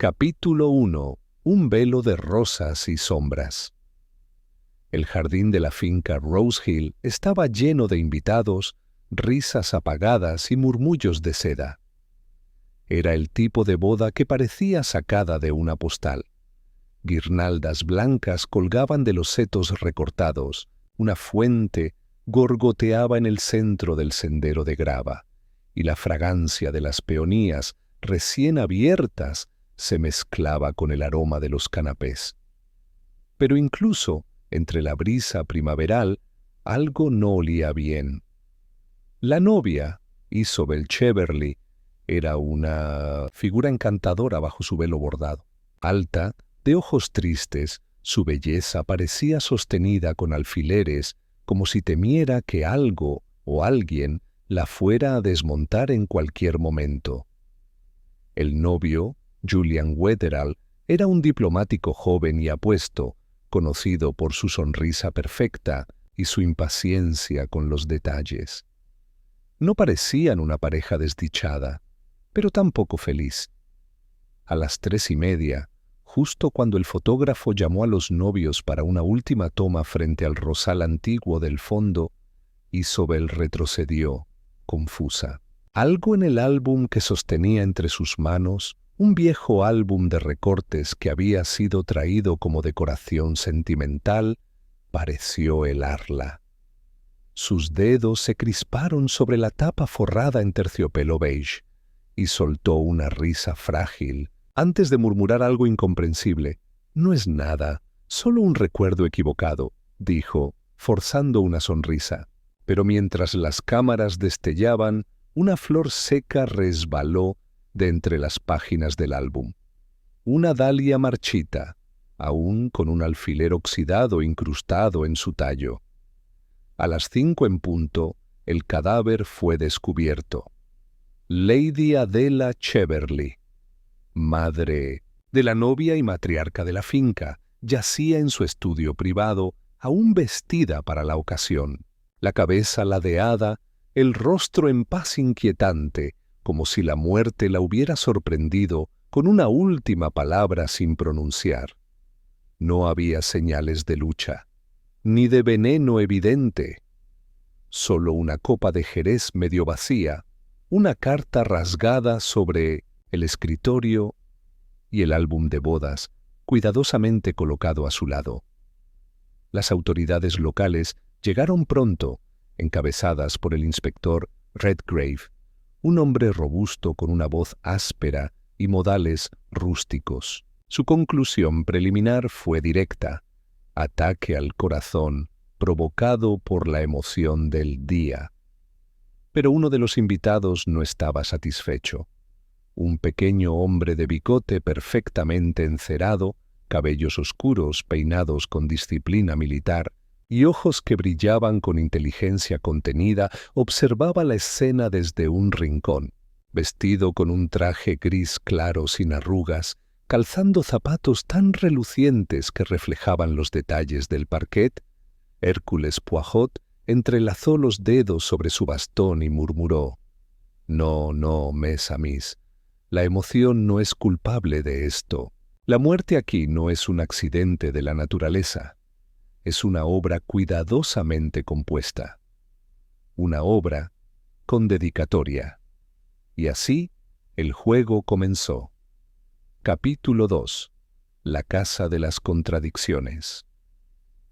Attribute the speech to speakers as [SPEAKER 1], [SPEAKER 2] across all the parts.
[SPEAKER 1] Capítulo 1. Un velo de rosas y sombras. El jardín de la finca Rose Hill estaba lleno de invitados, risas apagadas y murmullos de seda. Era el tipo de boda que parecía sacada de una postal. Guirnaldas blancas colgaban de los setos recortados, una fuente gorgoteaba en el centro del sendero de grava, y la fragancia de las peonías recién abiertas se mezclaba con el aroma de los canapés. Pero incluso entre la brisa primaveral, algo no olía bien. La novia, Isobel Cheverly, era una figura encantadora bajo su velo bordado. Alta, de ojos tristes, su belleza parecía sostenida con alfileres, como si temiera que algo o alguien la fuera a desmontar en cualquier momento. El novio, Julian Wetherall, era un diplomático joven y apuesto, conocido por su sonrisa perfecta y su impaciencia con los detalles. No parecían una pareja desdichada, pero tampoco feliz. A las 3:30, justo cuando el fotógrafo llamó a los novios para una última toma frente al rosal antiguo del fondo, Isobel retrocedió, confusa. Algo en el álbum que sostenía entre sus manos, un viejo álbum de recortes que había sido traído como decoración sentimental, pareció helarla. Sus dedos se crisparon sobre la tapa forrada en terciopelo beige y soltó una risa frágil antes de murmurar algo incomprensible. «No es nada, solo un recuerdo equivocado», dijo, forzando una sonrisa. Pero mientras las cámaras destellaban, una flor seca resbaló de entre las páginas del álbum. Una dalia marchita, aún con un alfiler oxidado incrustado en su tallo. A las 5 en punto, el cadáver fue descubierto. Lady Adela Cheverly, madre de la novia y matriarca de la finca, yacía en su estudio privado, aún vestida para la ocasión. La cabeza ladeada, el rostro en paz inquietante, como si la muerte la hubiera sorprendido con una última palabra sin pronunciar. No había señales de lucha, ni de veneno evidente. Solo una copa de jerez medio vacía, una carta rasgada sobre el escritorio y el álbum de bodas, cuidadosamente colocado a su lado. Las autoridades locales llegaron pronto, encabezadas por el inspector Redgrave, un hombre robusto con una voz áspera y modales rústicos. Su conclusión preliminar fue directa: ataque al corazón provocado por la emoción del día. Pero uno de los invitados no estaba satisfecho. Un pequeño hombre de bigote perfectamente encerado, cabellos oscuros peinados con disciplina militar y ojos que brillaban con inteligencia contenida, observaba la escena desde un rincón, vestido con un traje gris claro sin arrugas, calzando zapatos tan relucientes que reflejaban los detalles del parquet. Hércules Poirot entrelazó los dedos sobre su bastón y murmuró: «No, no, mes amis, la emoción no es culpable de esto. La muerte aquí no es un accidente de la naturaleza. Es una obra cuidadosamente compuesta. Una obra con dedicatoria». Y así el juego comenzó. Capítulo 2. La casa de las contradicciones.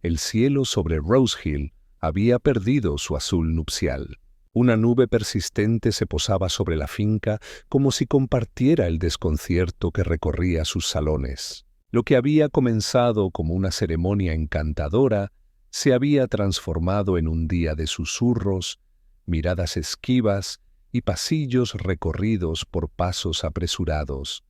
[SPEAKER 1] El cielo sobre Rose Hill había perdido su azul nupcial. Una nube persistente se posaba sobre la finca como si compartiera el desconcierto que recorría sus salones. Lo que había comenzado como una ceremonia encantadora se había transformado en un día de susurros, miradas esquivas y pasillos recorridos por pasos apresurados.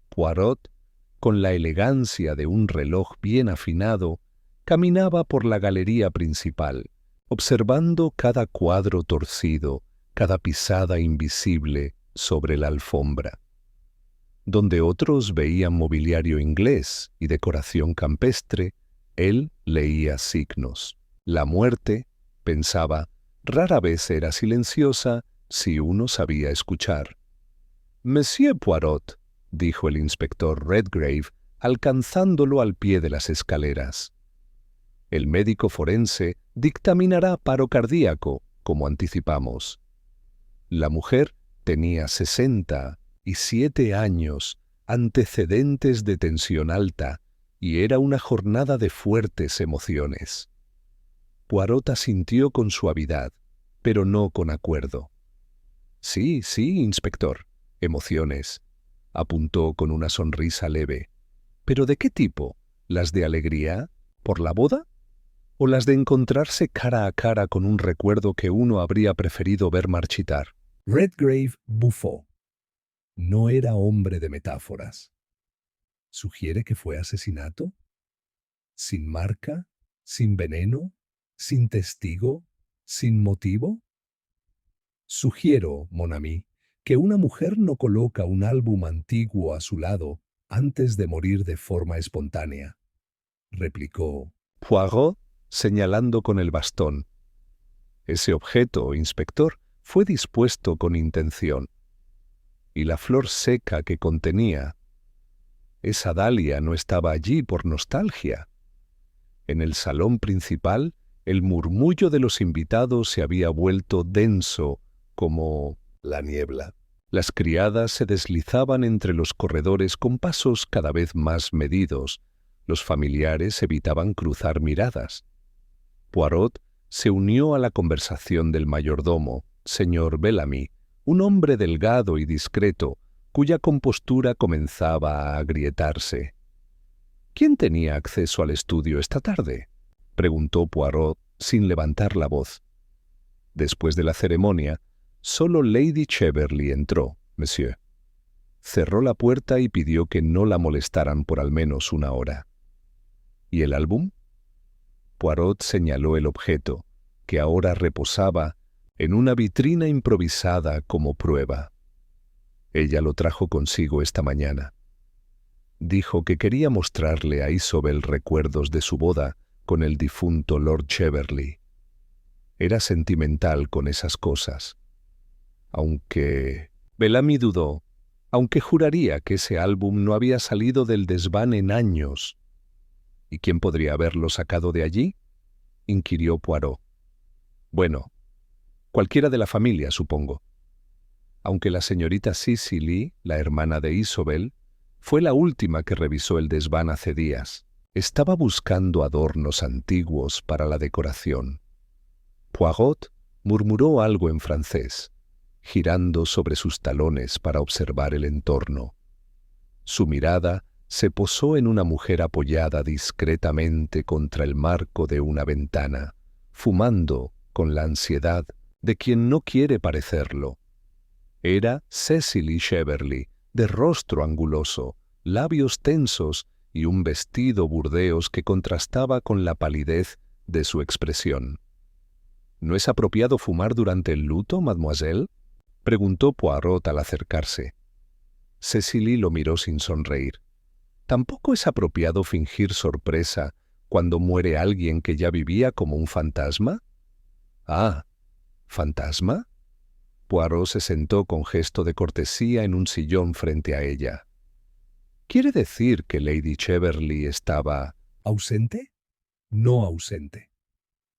[SPEAKER 1] Poirot, con la elegancia de un reloj bien afinado, caminaba por la galería principal, observando cada cuadro torcido, cada pisada invisible sobre la alfombra. Donde otros veían mobiliario inglés y decoración campestre, él leía signos. La muerte, pensaba, rara vez era silenciosa si uno sabía escuchar. «Monsieur Poirot», dijo el inspector Redgrave, alcanzándolo al pie de las escaleras. El médico forense dictaminará paro cardíaco, como anticipamos. La mujer tenía 67 años, antecedentes de tensión alta, y era una jornada de fuertes emociones. Poirot asintió con suavidad, pero no con acuerdo. Sí, inspector, emociones, apuntó con una sonrisa leve. ¿Pero de qué tipo? ¿Las de alegría? ¿Por la boda? ¿O las de encontrarse cara a cara con un recuerdo que uno habría preferido ver marchitar? Redgrave bufó. No era hombre de metáforas. ¿Sugiere que fue asesinato? ¿Sin marca? ¿Sin veneno? ¿Sin testigo? ¿Sin motivo? Sugiero, mon ami, que una mujer no coloca un álbum antiguo a su lado antes de morir de forma espontánea, replicó Poirot, señalando con el bastón. Ese objeto, inspector, fue dispuesto con intención. Y la flor seca que contenía, esa dalia no estaba allí por nostalgia. En el salón principal, el murmullo de los invitados se había vuelto denso como la niebla. Las criadas se deslizaban entre los corredores con pasos cada vez más medidos. Los familiares evitaban cruzar miradas. Poirot se unió a la conversación del mayordomo, señor Bellamy, un hombre delgado y discreto, cuya compostura comenzaba a agrietarse. ¿Quién tenía acceso al estudio esta tarde?, preguntó Poirot sin levantar la voz. Después de la ceremonia, solo Lady Cheverly entró, monsieur. Cerró la puerta y pidió que no la molestaran por al menos una hora. ¿Y el álbum? Poirot señaló el objeto, que ahora reposaba en una vitrina improvisada como prueba. Ella lo trajo consigo esta mañana. Dijo que quería mostrarle a Isobel recuerdos de su boda con el difunto Lord Cheverly. Era sentimental con esas cosas. Aunque Bellamy dudó, aunque juraría que ese álbum no había salido del desván en años. ¿Y quién podría haberlo sacado de allí?, inquirió Poirot. Bueno, cualquiera de la familia, supongo. Aunque la señorita Cicely, la hermana de Isobel, fue la última que revisó el desván hace días. Estaba buscando adornos antiguos para la decoración. Poirot murmuró algo en francés, girando sobre sus talones para observar el entorno. Su mirada se posó en una mujer apoyada discretamente contra el marco de una ventana, fumando con la ansiedad de quien no quiere parecerlo. Era Cecily Cheverly, de rostro anguloso, labios tensos y un vestido burdeos que contrastaba con la palidez de su expresión. ¿No es apropiado fumar durante el luto, mademoiselle?, preguntó Poirot al acercarse. Cecily lo miró sin sonreír. ¿Tampoco es apropiado fingir sorpresa cuando muere alguien que ya vivía como un fantasma? Ah, ¿fantasma? Poirot se sentó con gesto de cortesía en un sillón frente a ella. ¿Quiere decir que Lady Cheverly estaba ausente? No ausente.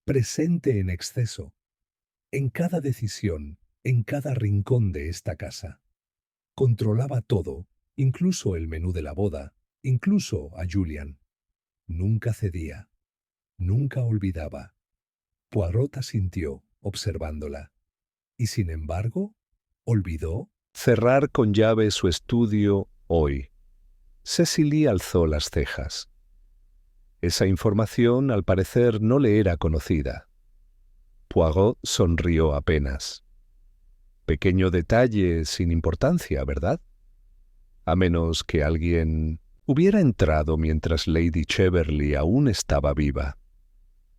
[SPEAKER 1] Presente en exceso. En cada decisión, en cada rincón de esta casa. Controlaba todo, incluso el menú de la boda, incluso a Julian. Nunca cedía. Nunca olvidaba. Poirot asintió, observándola. Y sin embargo, ¿olvidó cerrar con llave su estudio hoy? Cecily alzó las cejas. Esa información, al parecer, no le era conocida. Poirot sonrió apenas. Pequeño detalle sin importancia, ¿verdad? A menos que alguien hubiera entrado mientras Lady Cheverly aún estaba viva.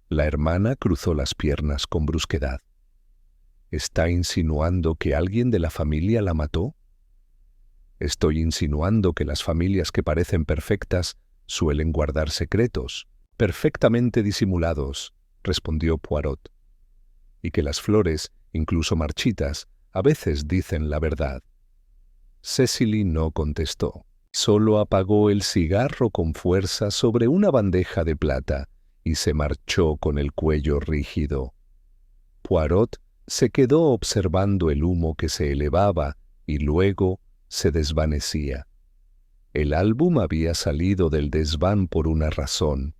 [SPEAKER 1] La hermana cruzó las piernas con brusquedad. ¿Está insinuando que alguien de la familia la mató? Estoy insinuando que las familias que parecen perfectas suelen guardar secretos, perfectamente disimulados, respondió Poirot. Y que las flores, incluso marchitas, a veces dicen la verdad. Cecily no contestó. Solo apagó el cigarro con fuerza sobre una bandeja de plata y se marchó con el cuello rígido. Poirot se quedó observando el humo que se elevaba y luego se desvanecía. El álbum había salido del desván por una razón,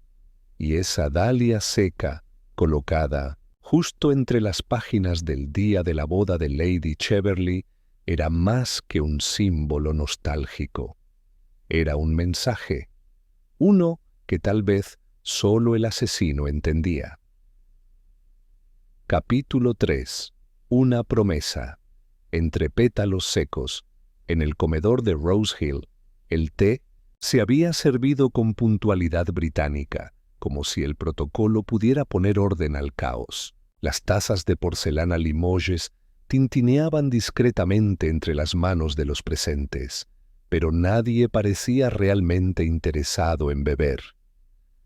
[SPEAKER 1] y esa dalia seca, colocada justo entre las páginas del día de la boda de Lady Cheverley, era más que un símbolo nostálgico. Era un mensaje, uno que tal vez solo el asesino entendía. Capítulo 3. Una promesa. Entre pétalos secos, en el comedor de Rose Hill, el té se había servido con puntualidad británica, como si el protocolo pudiera poner orden al caos. Las tazas de porcelana Limoges tintineaban discretamente entre las manos de los presentes, pero nadie parecía realmente interesado en beber.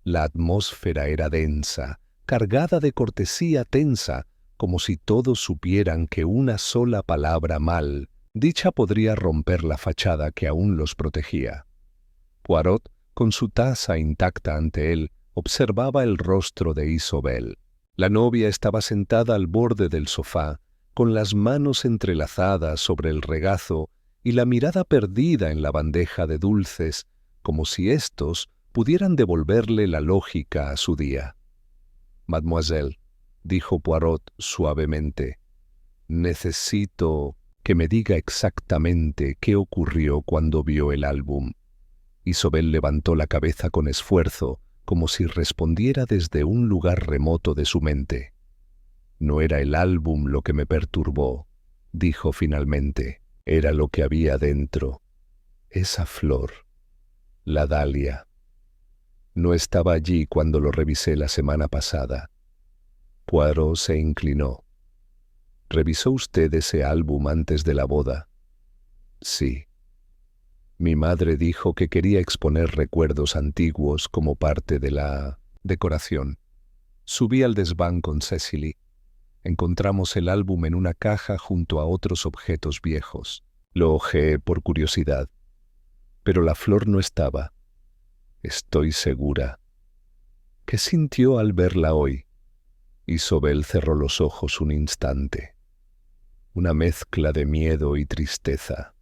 [SPEAKER 1] La atmósfera era densa, cargada de cortesía tensa, como si todos supieran que una sola palabra mal dicha podría romper la fachada que aún los protegía. Poirot, con su taza intacta ante él, observaba el rostro de Isobel. La novia estaba sentada al borde del sofá, con las manos entrelazadas sobre el regazo y la mirada perdida en la bandeja de dulces, como si éstos pudieran devolverle la lógica a su día. «Mademoiselle», dijo Poirot suavemente, «necesito que me diga exactamente qué ocurrió cuando vio el álbum». Isobel levantó la cabeza con esfuerzo, como si respondiera desde un lugar remoto de su mente. «No era el álbum lo que me perturbó», dijo finalmente. «Era lo que había dentro. Esa flor. La dalia. No estaba allí cuando lo revisé la semana pasada». Poirot se inclinó. «¿Revisó usted ese álbum antes de la boda?» «Sí. Mi madre dijo que quería exponer recuerdos antiguos como parte de la decoración. Subí al desván con Cecily. Encontramos el álbum en una caja junto a otros objetos viejos. Lo hojeé por curiosidad. Pero la flor no estaba. Estoy segura. ¿Qué sintió al verla hoy?» Isobel cerró los ojos un instante. Una mezcla de miedo y tristeza.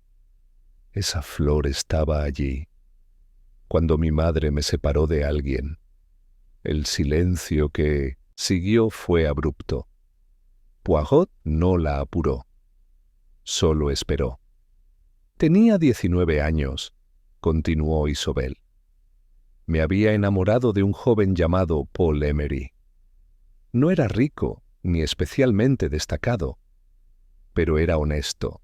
[SPEAKER 1] Esa flor estaba allí, cuando mi madre me separó de alguien. El silencio que siguió fue abrupto. Poirot no la apuró. Solo esperó. «Tenía 19 años», continuó Isobel. «Me había enamorado de un joven llamado Paul Emery. No era rico, ni especialmente destacado, pero era honesto.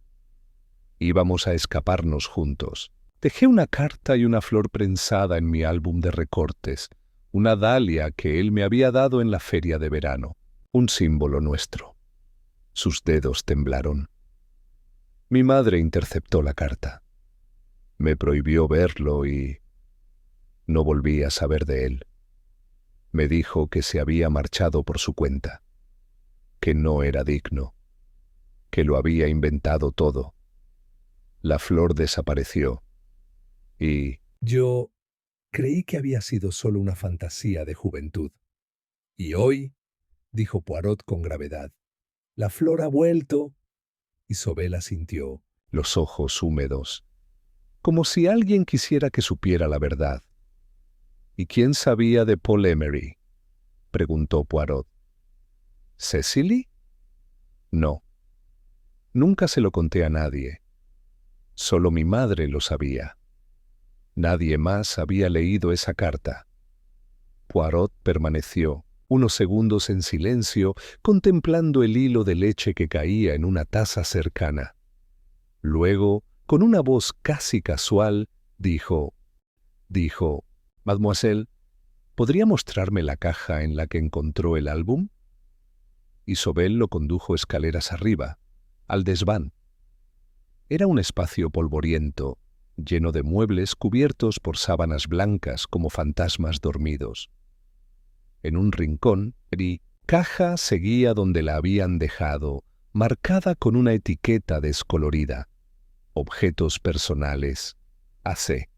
[SPEAKER 1] Íbamos a escaparnos juntos. Dejé una carta y una flor prensada en mi álbum de recortes, una dalia que él me había dado en la feria de verano, un símbolo nuestro». Sus dedos temblaron. Mi madre interceptó la carta. Me prohibió verlo y no volví a saber de él. Me dijo que se había marchado por su cuenta, que no era digno, que lo había inventado todo. La flor desapareció y yo creí que había sido solo una fantasía de juventud. «Y hoy», dijo Poirot con gravedad, «la flor ha vuelto». Isobel asintió, los ojos húmedos, como si alguien quisiera que supiera la verdad. «¿Y quién sabía de Paul Emery?», preguntó Poirot. «¿Cecily?» «No. Nunca se lo conté a nadie. Solo mi madre lo sabía. Nadie más había leído esa carta». Poirot permaneció unos segundos en silencio, contemplando el hilo de leche que caía en una taza cercana. Luego, con una voz casi casual, dijo, «Mademoiselle, ¿podría mostrarme la caja en la que encontró el álbum?» Isobel lo condujo escaleras arriba, al desván. Era un espacio polvoriento, lleno de muebles cubiertos por sábanas blancas como fantasmas dormidos. En un rincón, la caja seguía donde la habían dejado, marcada con una etiqueta descolorida. Objetos personales. AC.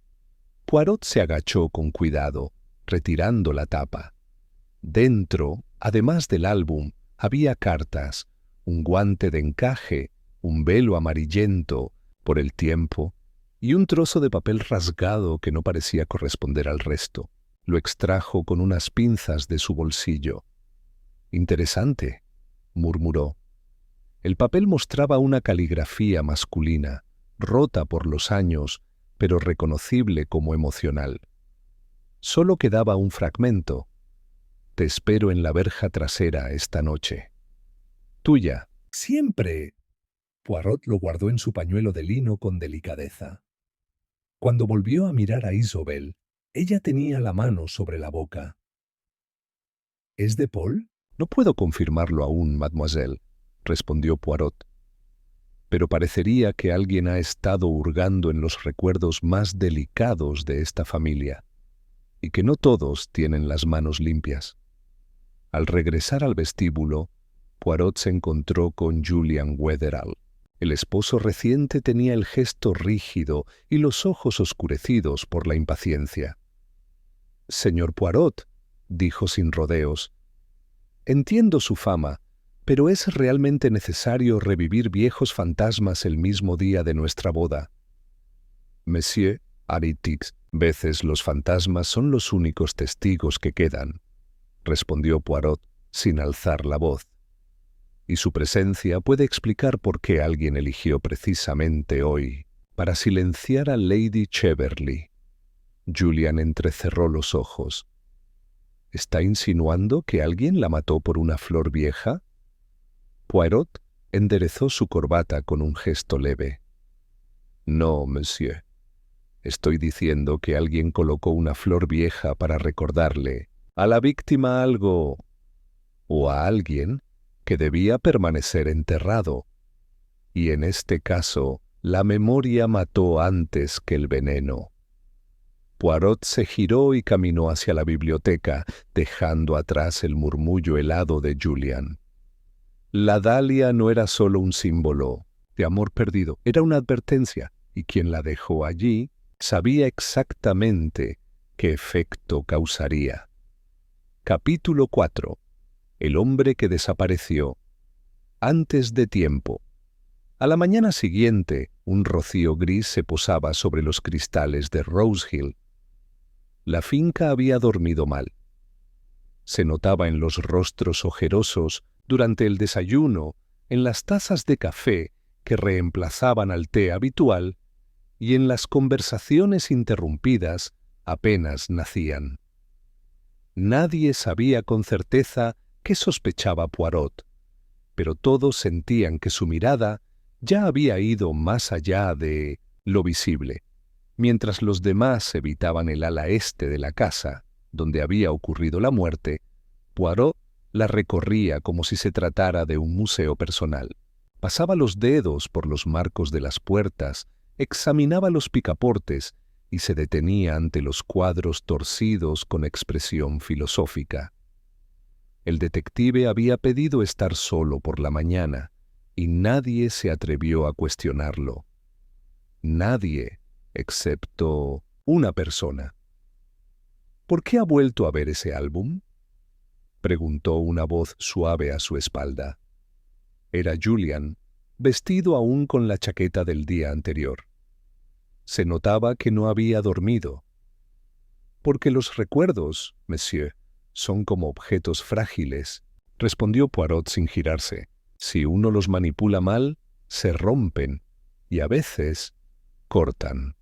[SPEAKER 1] Poirot se agachó con cuidado, retirando la tapa. Dentro, además del álbum, había cartas, un guante de encaje, un velo amarillento por el tiempo y un trozo de papel rasgado que no parecía corresponder al resto. Lo extrajo con unas pinzas de su bolsillo. «Interesante», murmuró. El papel mostraba una caligrafía masculina, rota por los años, pero reconocible como emocional. Solo quedaba un fragmento. «Te espero en la verja trasera esta noche. Tuya, siempre». Poirot lo guardó en su pañuelo de lino con delicadeza. Cuando volvió a mirar a Isobel, ella tenía la mano sobre la boca. «¿Es de Paul?» «No puedo confirmarlo aún, mademoiselle», respondió Poirot. «Pero parecería que alguien ha estado hurgando en los recuerdos más delicados de esta familia, y que no todos tienen las manos limpias». Al regresar al vestíbulo, Poirot se encontró con Julian Wetherall. El esposo reciente tenía el gesto rígido y los ojos oscurecidos por la impaciencia. «Señor Poirot», dijo sin rodeos, «entiendo su fama, pero ¿es realmente necesario revivir viejos fantasmas el mismo día de nuestra boda?» «Monsieur», «Veces los fantasmas son los únicos testigos que quedan», respondió Poirot sin alzar la voz. «Y su presencia puede explicar por qué alguien eligió precisamente hoy para silenciar a Lady Cheverley». Julian entrecerró los ojos. «¿Está insinuando que alguien la mató por una flor vieja?» Poirot enderezó su corbata con un gesto leve. «No, monsieur. Estoy diciendo que alguien colocó una flor vieja para recordarle a la víctima algo, o a alguien que debía permanecer enterrado. Y en este caso, la memoria mató antes que el veneno». Poirot se giró y caminó hacia la biblioteca, dejando atrás el murmullo helado de Julian. La dalia no era solo un símbolo de amor perdido, era una advertencia, y quien la dejó allí sabía exactamente qué efecto causaría. Capítulo 4. El hombre que desapareció. Antes de tiempo. A la mañana siguiente, un rocío gris se posaba sobre los cristales de Rose Hill. La finca había dormido mal. Se notaba en los rostros ojerosos durante el desayuno, en las tazas de café que reemplazaban al té habitual y en las conversaciones interrumpidas apenas nacían. Nadie sabía con certeza qué sospechaba Poirot, pero todos sentían que su mirada ya había ido más allá de lo visible. Mientras los demás evitaban el ala este de la casa, donde había ocurrido la muerte, Poirot la recorría como si se tratara de un museo personal. Pasaba los dedos por los marcos de las puertas, examinaba los picaportes y se detenía ante los cuadros torcidos con expresión filosófica. El detective había pedido estar solo por la mañana y nadie se atrevió a cuestionarlo. Nadie, excepto una persona. «¿Por qué ha vuelto a ver ese álbum?», preguntó una voz suave a su espalda. Era Julian, vestido aún con la chaqueta del día anterior. Se notaba que no había dormido. «Porque los recuerdos, monsieur, son como objetos frágiles», respondió Poirot sin girarse. «Si uno los manipula mal, se rompen y a veces cortan».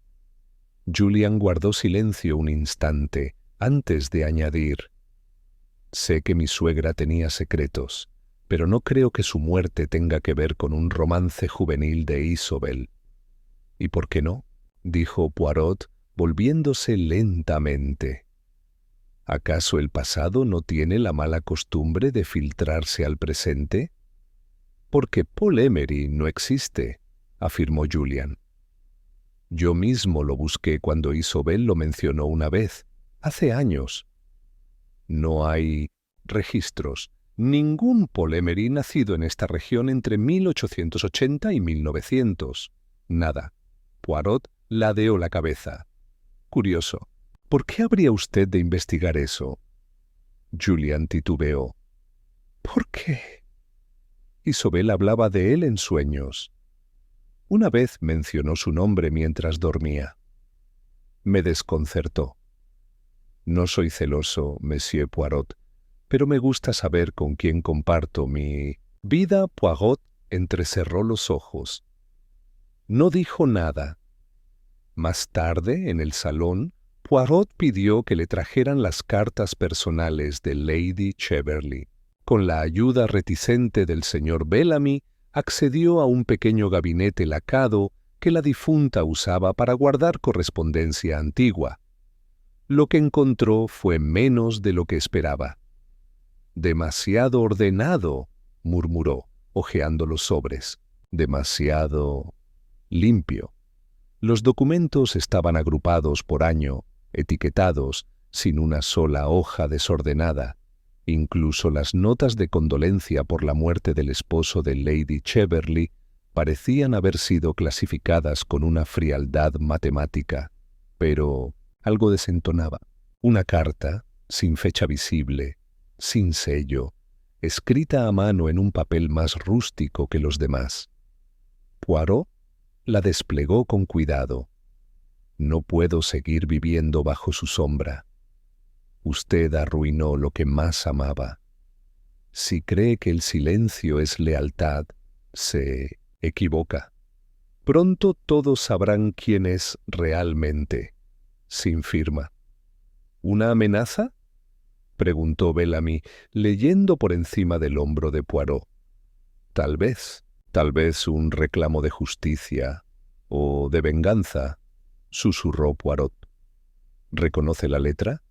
[SPEAKER 1] Julian guardó silencio un instante antes de añadir: «Sé que mi suegra tenía secretos, pero no creo que su muerte tenga que ver con un romance juvenil de Isobel». «¿Y por qué no?», dijo Poirot, volviéndose lentamente. «¿Acaso el pasado no tiene la mala costumbre de filtrarse al presente?». «Porque Paul Emery no existe», afirmó Julian. «Yo mismo lo busqué cuando Isobel lo mencionó una vez, hace años. No hay registros. Ningún Paul Emery nacido en esta región entre 1880 y 1900. Nada. Poirot ladeó la cabeza. Curioso. ¿Por qué habría usted de investigar eso? Julian titubeó. ¿Por qué? Isobel hablaba de él en sueños. Una vez mencionó su nombre mientras dormía. Me desconcertó. No soy celoso, Monsieur Poirot, pero me gusta saber con quién comparto mi vida. Poirot entrecerró los ojos. No dijo nada. Más tarde, en el salón, Poirot pidió que le trajeran las cartas personales de Lady Cheverly. Con la ayuda reticente del señor Bellamy, accedió a un pequeño gabinete lacado que la difunta usaba para guardar correspondencia antigua. Lo que encontró fue menos de lo que esperaba. «Demasiado ordenado», murmuró, hojeando los sobres. «Demasiado limpio». Los documentos estaban agrupados por año, etiquetados, sin una sola hoja desordenada. Incluso las notas de condolencia por la muerte del esposo de Lady Cheverly parecían haber sido clasificadas con una frialdad matemática. Pero algo desentonaba. Una carta, sin fecha visible, sin sello, escrita a mano en un papel más rústico que los demás. Poirot la desplegó con cuidado. «No puedo seguir viviendo bajo su sombra. Usted arruinó lo que más amaba. Si cree que el silencio es lealtad, se equivoca. Pronto todos sabrán quién es realmente». Sin firma. «¿Una amenaza?», preguntó Bellamy, leyendo por encima del hombro de Poirot. Tal vez un reclamo de justicia o de venganza», susurró Poirot. «¿Reconoce la letra?».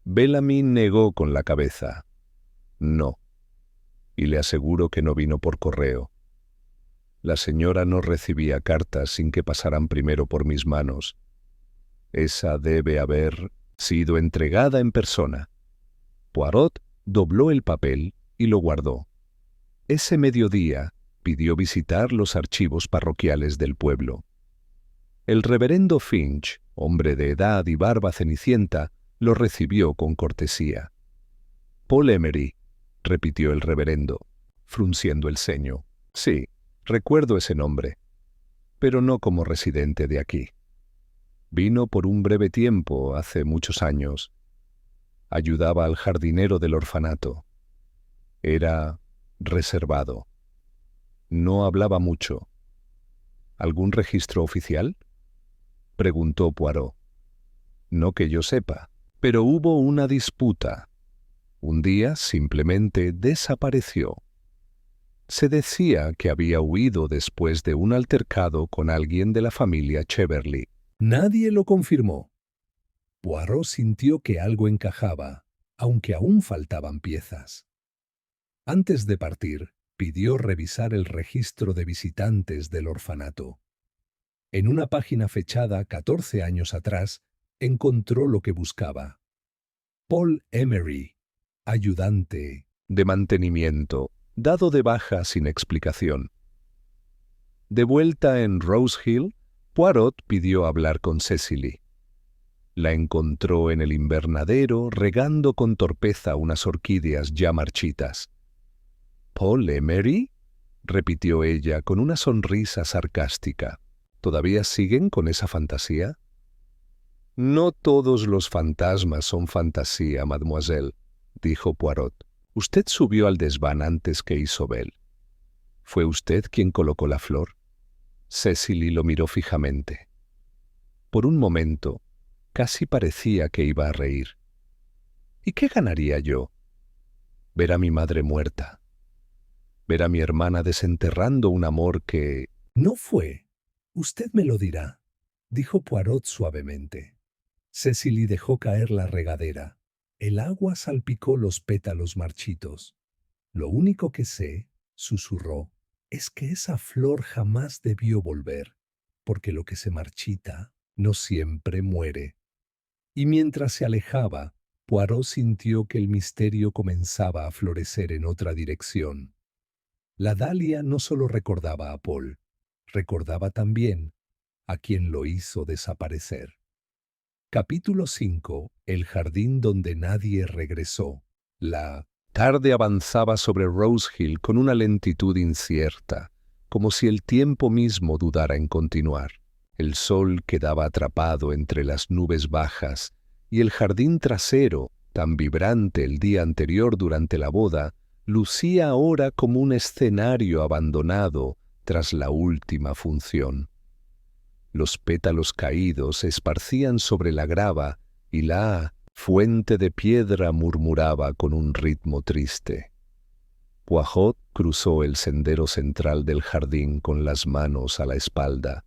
[SPEAKER 1] Bellamy negó con la cabeza. «No. Y le aseguro que no vino por correo. La señora no recibía cartas sin que pasaran primero por mis manos. Esa debe haber sido entregada en persona». Poirot dobló el papel y lo guardó. Ese mediodía pidió visitar los archivos parroquiales del pueblo. El reverendo Finch, hombre de edad y barba cenicienta, lo recibió con cortesía. «Paul Emery», repitió el reverendo, frunciendo el ceño. «Sí, recuerdo ese nombre, pero no como residente de aquí. Vino por un breve tiempo, hace muchos años. Ayudaba al jardinero del orfanato. Era reservado. No hablaba mucho». «¿Algún registro oficial?», preguntó Poirot. «No que yo sepa, pero hubo una disputa. Un día simplemente desapareció. Se decía que había huido después de un altercado con alguien de la familia Cheverly». Nadie lo confirmó. Poirot sintió que algo encajaba, aunque aún faltaban piezas. Antes de partir, pidió revisar el registro de visitantes del orfanato. En una página fechada 14 años atrás, encontró lo que buscaba. Paul Emery, ayudante de mantenimiento, dado de baja sin explicación. De vuelta en Rose Hill, Poirot pidió hablar con Cecily. La encontró en el invernadero regando con torpeza unas orquídeas ya marchitas. «¿Paul Emery?», repitió ella con una sonrisa sarcástica. «¿Todavía siguen con esa fantasía?». «No todos los fantasmas son fantasía, mademoiselle», dijo Poirot. «Usted subió al desván antes que Isobel. ¿Fue usted quien colocó la flor?». Cecily lo miró fijamente. Por un momento, casi parecía que iba a reír. «¿Y qué ganaría yo? Ver a mi madre muerta. Ver a mi hermana desenterrando un amor que no fue. Usted me lo dirá», dijo Poirot suavemente. Cecily dejó caer la regadera. El agua salpicó los pétalos marchitos. «Lo único que sé», susurró, «es que esa flor jamás debió volver, porque lo que se marchita no siempre muere». Y mientras se alejaba, Poirot sintió que el misterio comenzaba a florecer en otra dirección. La dalia no solo recordaba a Paul, recordaba también a quien lo hizo desaparecer. Capítulo 5. El jardín donde nadie regresó. La tarde avanzaba sobre Rose Hill con una lentitud incierta, como si el tiempo mismo dudara en continuar. El sol quedaba atrapado entre las nubes bajas, y el jardín trasero, tan vibrante el día anterior durante la boda, lucía ahora como un escenario abandonado tras la última función. Los pétalos caídos se esparcían sobre la grava y la fuente de piedra murmuraba con un ritmo triste. Poirot cruzó el sendero central del jardín con las manos a la espalda,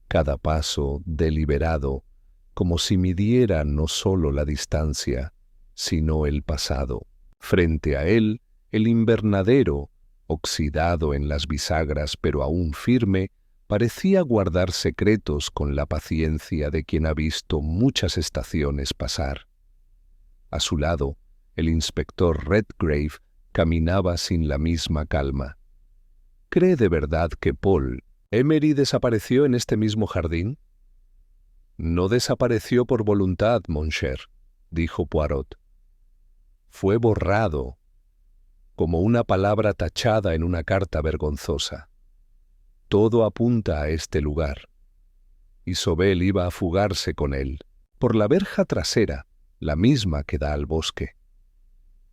[SPEAKER 1] cada paso deliberado, como si midiera no solo la distancia, sino el pasado. Frente a él, el invernadero, oxidado en las bisagras pero aún firme, parecía guardar secretos con la paciencia de quien ha visto muchas estaciones pasar. A su lado, el inspector Redgrave caminaba sin la misma calma. ¿Cree de verdad que Paul Emery desapareció en este mismo jardín? No desapareció por voluntad, mon cher, dijo Poirot. Fue borrado, como una palabra tachada en una carta vergonzosa. Todo apunta a este lugar. Isobel iba a fugarse con él, por la verja trasera, la misma que da al bosque.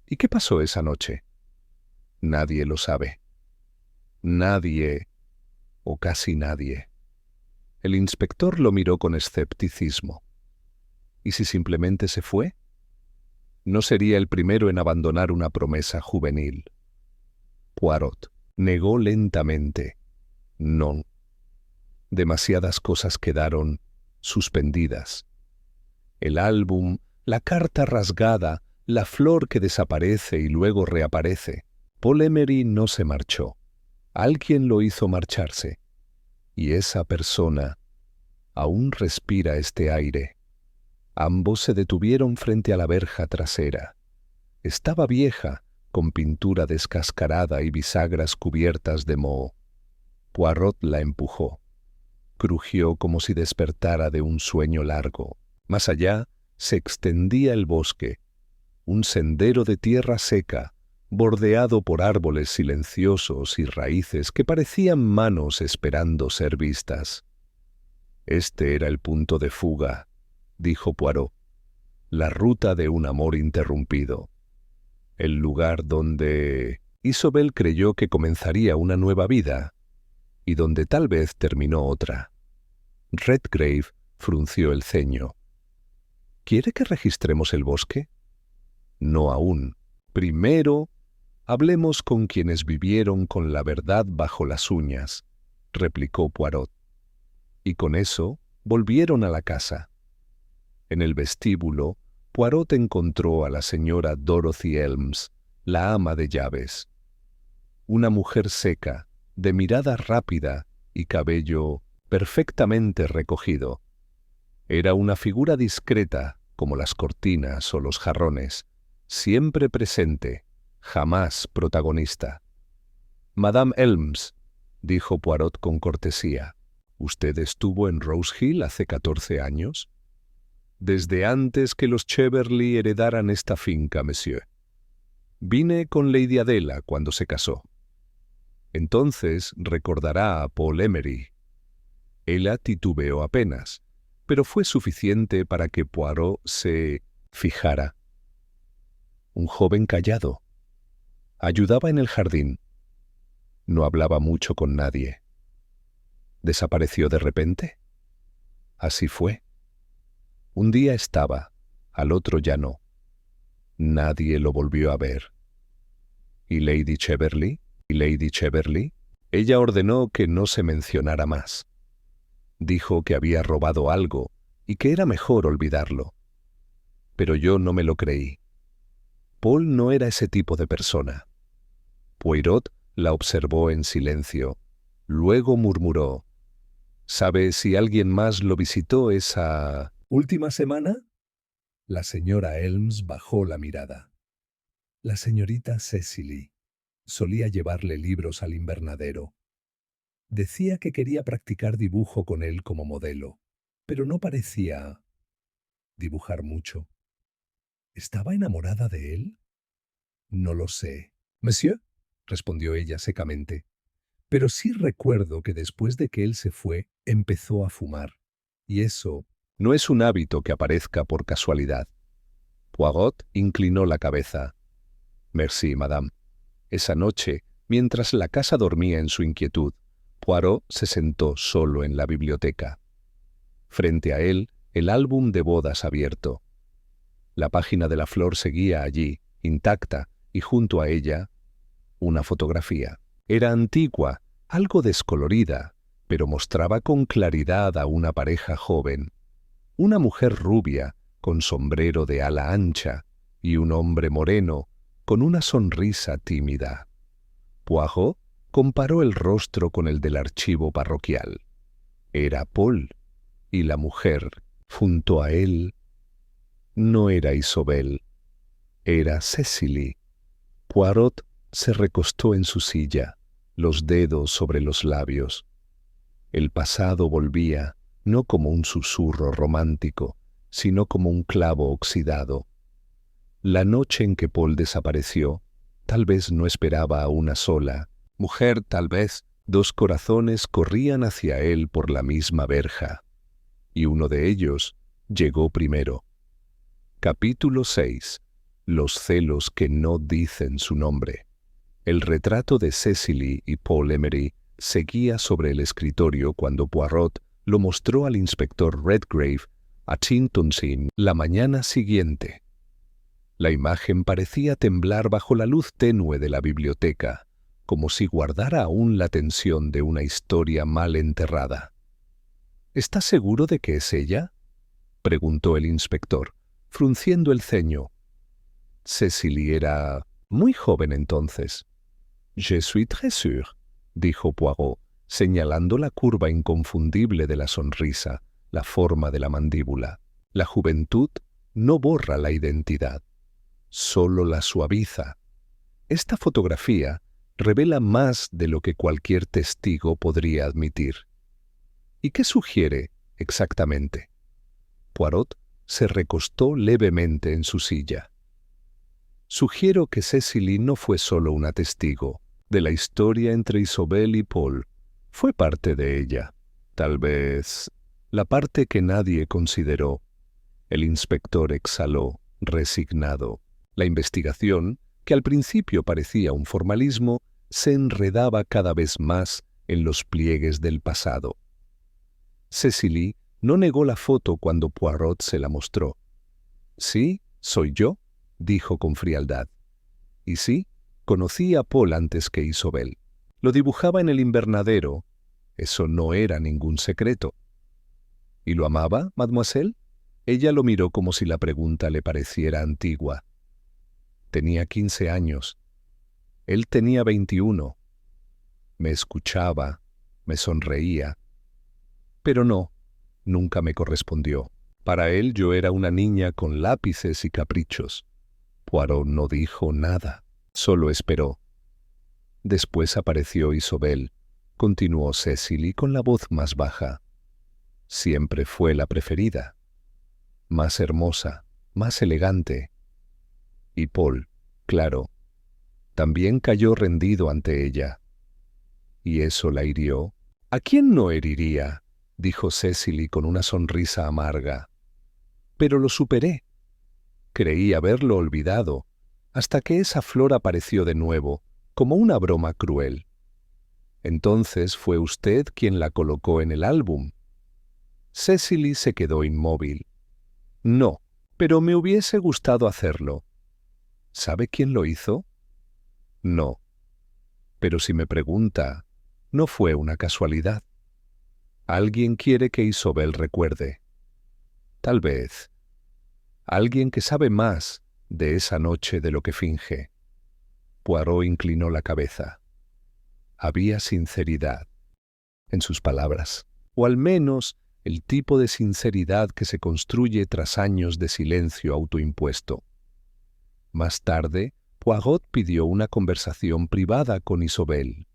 [SPEAKER 1] ¿Y qué pasó esa noche? Nadie lo sabe. Nadie, o casi nadie. El inspector lo miró con escepticismo. ¿Y si simplemente se fue? No sería el primero en abandonar una promesa juvenil. Poirot negó lentamente. No. Demasiadas cosas quedaron suspendidas. El álbum, la carta rasgada, la flor que desaparece y luego reaparece. Paul Emery no se marchó. Alguien lo hizo marcharse. Y esa persona aún respira este aire. Ambos se detuvieron frente a la verja trasera. Estaba vieja, con pintura descascarada y bisagras cubiertas de moho. Poirot la empujó. Crujió como si despertara de un sueño largo. Más allá se extendía el bosque, un sendero de tierra seca, bordeado por árboles silenciosos y raíces que parecían manos esperando ser vistas. Este era el punto de fuga, dijo Poirot, la ruta de un amor interrumpido, el lugar donde Isobel creyó que comenzaría una nueva vida y donde tal vez terminó otra. Redgrave frunció el ceño. ¿Quiere que registremos el bosque? No aún. Primero, hablemos con quienes vivieron con la verdad bajo las uñas, replicó Poirot. Y con eso volvieron a la casa. En el vestíbulo, Poirot encontró a la señora Dorothy Elms, la ama de llaves. Una mujer seca, de mirada rápida y cabello perfectamente recogido. Era una figura discreta, como las cortinas o los jarrones, siempre presente, jamás protagonista. Madame Elms, dijo Poirot con cortesía, ¿usted estuvo en Rose Hill hace 14 años? Desde antes que los Cheverly heredaran esta finca, monsieur. Vine con Lady Adela cuando se casó. Entonces recordará a Paul Emery. Ella titubeó apenas, pero fue suficiente para que Poirot se fijara. Un joven callado. Ayudaba en el jardín. No hablaba mucho con nadie. ¿Desapareció de repente? Así fue. Un día estaba, al otro ya no. Nadie lo volvió a ver. ¿Y Lady Cheverly? ¿Y Lady Cheverly? Ella ordenó que no se mencionara más. Dijo que había robado algo y que era mejor olvidarlo. Pero yo no me lo creí. Paul no era ese tipo de persona. Poirot la observó en silencio. Luego murmuró, ¿sabe si alguien más lo visitó esa última semana? La señora Elms bajó la mirada. La señorita Cecily solía llevarle libros al invernadero. Decía que quería practicar dibujo con él como modelo, pero no parecía dibujar mucho. ¿Estaba enamorada de él? No lo sé. Monsieur, respondió ella secamente. Pero sí recuerdo que después de que él se fue, empezó a fumar. Y eso no es un hábito que aparezca por casualidad. Poirot inclinó la cabeza. Merci, madame. Esa noche, mientras la casa dormía en su inquietud, Poirot se sentó solo en la biblioteca. Frente a él, el álbum de bodas abierto. La página de la flor seguía allí, intacta, y junto a ella, una fotografía. Era antigua, algo descolorida, pero mostraba con claridad a una pareja joven. Una mujer rubia, con sombrero de ala ancha, y un hombre moreno, con una sonrisa tímida. Poirot comparó el rostro con el del archivo parroquial. Era Paul, y la mujer, junto a él, no era Isobel, era Cecily. Poirot se recostó en su silla, los dedos sobre los labios. El pasado volvía, no como un susurro romántico, sino como un clavo oxidado. La noche en que Paul desapareció, tal vez no esperaba a una sola mujer, tal vez dos corazones corrían hacia él por la misma verja, y uno de ellos llegó primero. Capítulo 6. Los celos que no dicen su nombre. El retrato de Cecily y Paul Emery seguía sobre el escritorio cuando Poirot lo mostró al inspector Redgrave a Chintonsin la mañana siguiente. La imagen parecía temblar bajo la luz tenue de la biblioteca, como si guardara aún la tensión de una historia mal enterrada. ¿Está seguro de que es ella?, preguntó el inspector, frunciendo el ceño. Cecily era muy joven entonces. «Je suis très sûr», dijo Poirot, señalando la curva inconfundible de la sonrisa, la forma de la mandíbula. La juventud no borra la identidad, solo la suaviza. Esta fotografía revela más de lo que cualquier testigo podría admitir. ¿Y qué sugiere exactamente? Poirot se recostó levemente en su silla. Sugiero que Cecily no fue solo una testigo de la historia entre Isobel y Paul. Fue parte de ella. Tal vez la parte que nadie consideró. El inspector exhaló, resignado. La investigación, que al principio parecía un formalismo, se enredaba cada vez más en los pliegues del pasado. Cecily no negó la foto cuando Poirot se la mostró. «Sí, soy yo», dijo con frialdad. «Y sí, conocí a Paul antes que Isobel. Lo dibujaba en el invernadero. Eso no era ningún secreto». «¿Y lo amaba, mademoiselle?» Ella lo miró como si la pregunta le pareciera antigua. Tenía 15 años. Él tenía 21. Me escuchaba, me sonreía. Pero no, nunca me correspondió. Para él yo era una niña con lápices y caprichos. Poirot no dijo nada, solo esperó. Después apareció Isobel, continuó Cecily con la voz más baja. Siempre fue la preferida. Más hermosa, más elegante. Y Paul, claro, también cayó rendido ante ella. ¿Y eso la hirió? ¿A quién no heriría?, dijo Cecily con una sonrisa amarga. Pero lo superé. Creí haberlo olvidado, hasta que esa flor apareció de nuevo, como una broma cruel. Entonces fue usted quien la colocó en el álbum. Cecily se quedó inmóvil. No, pero me hubiese gustado hacerlo. ¿Sabe quién lo hizo? No. Pero si me pregunta, no fue una casualidad. Alguien quiere que Isobel recuerde. Tal vez. Alguien que sabe más de esa noche de lo que finge. Poirot inclinó la cabeza. Había sinceridad en sus palabras, o al menos el tipo de sinceridad que se construye tras años de silencio autoimpuesto. Más tarde, Poirot pidió una conversación privada con Isobel.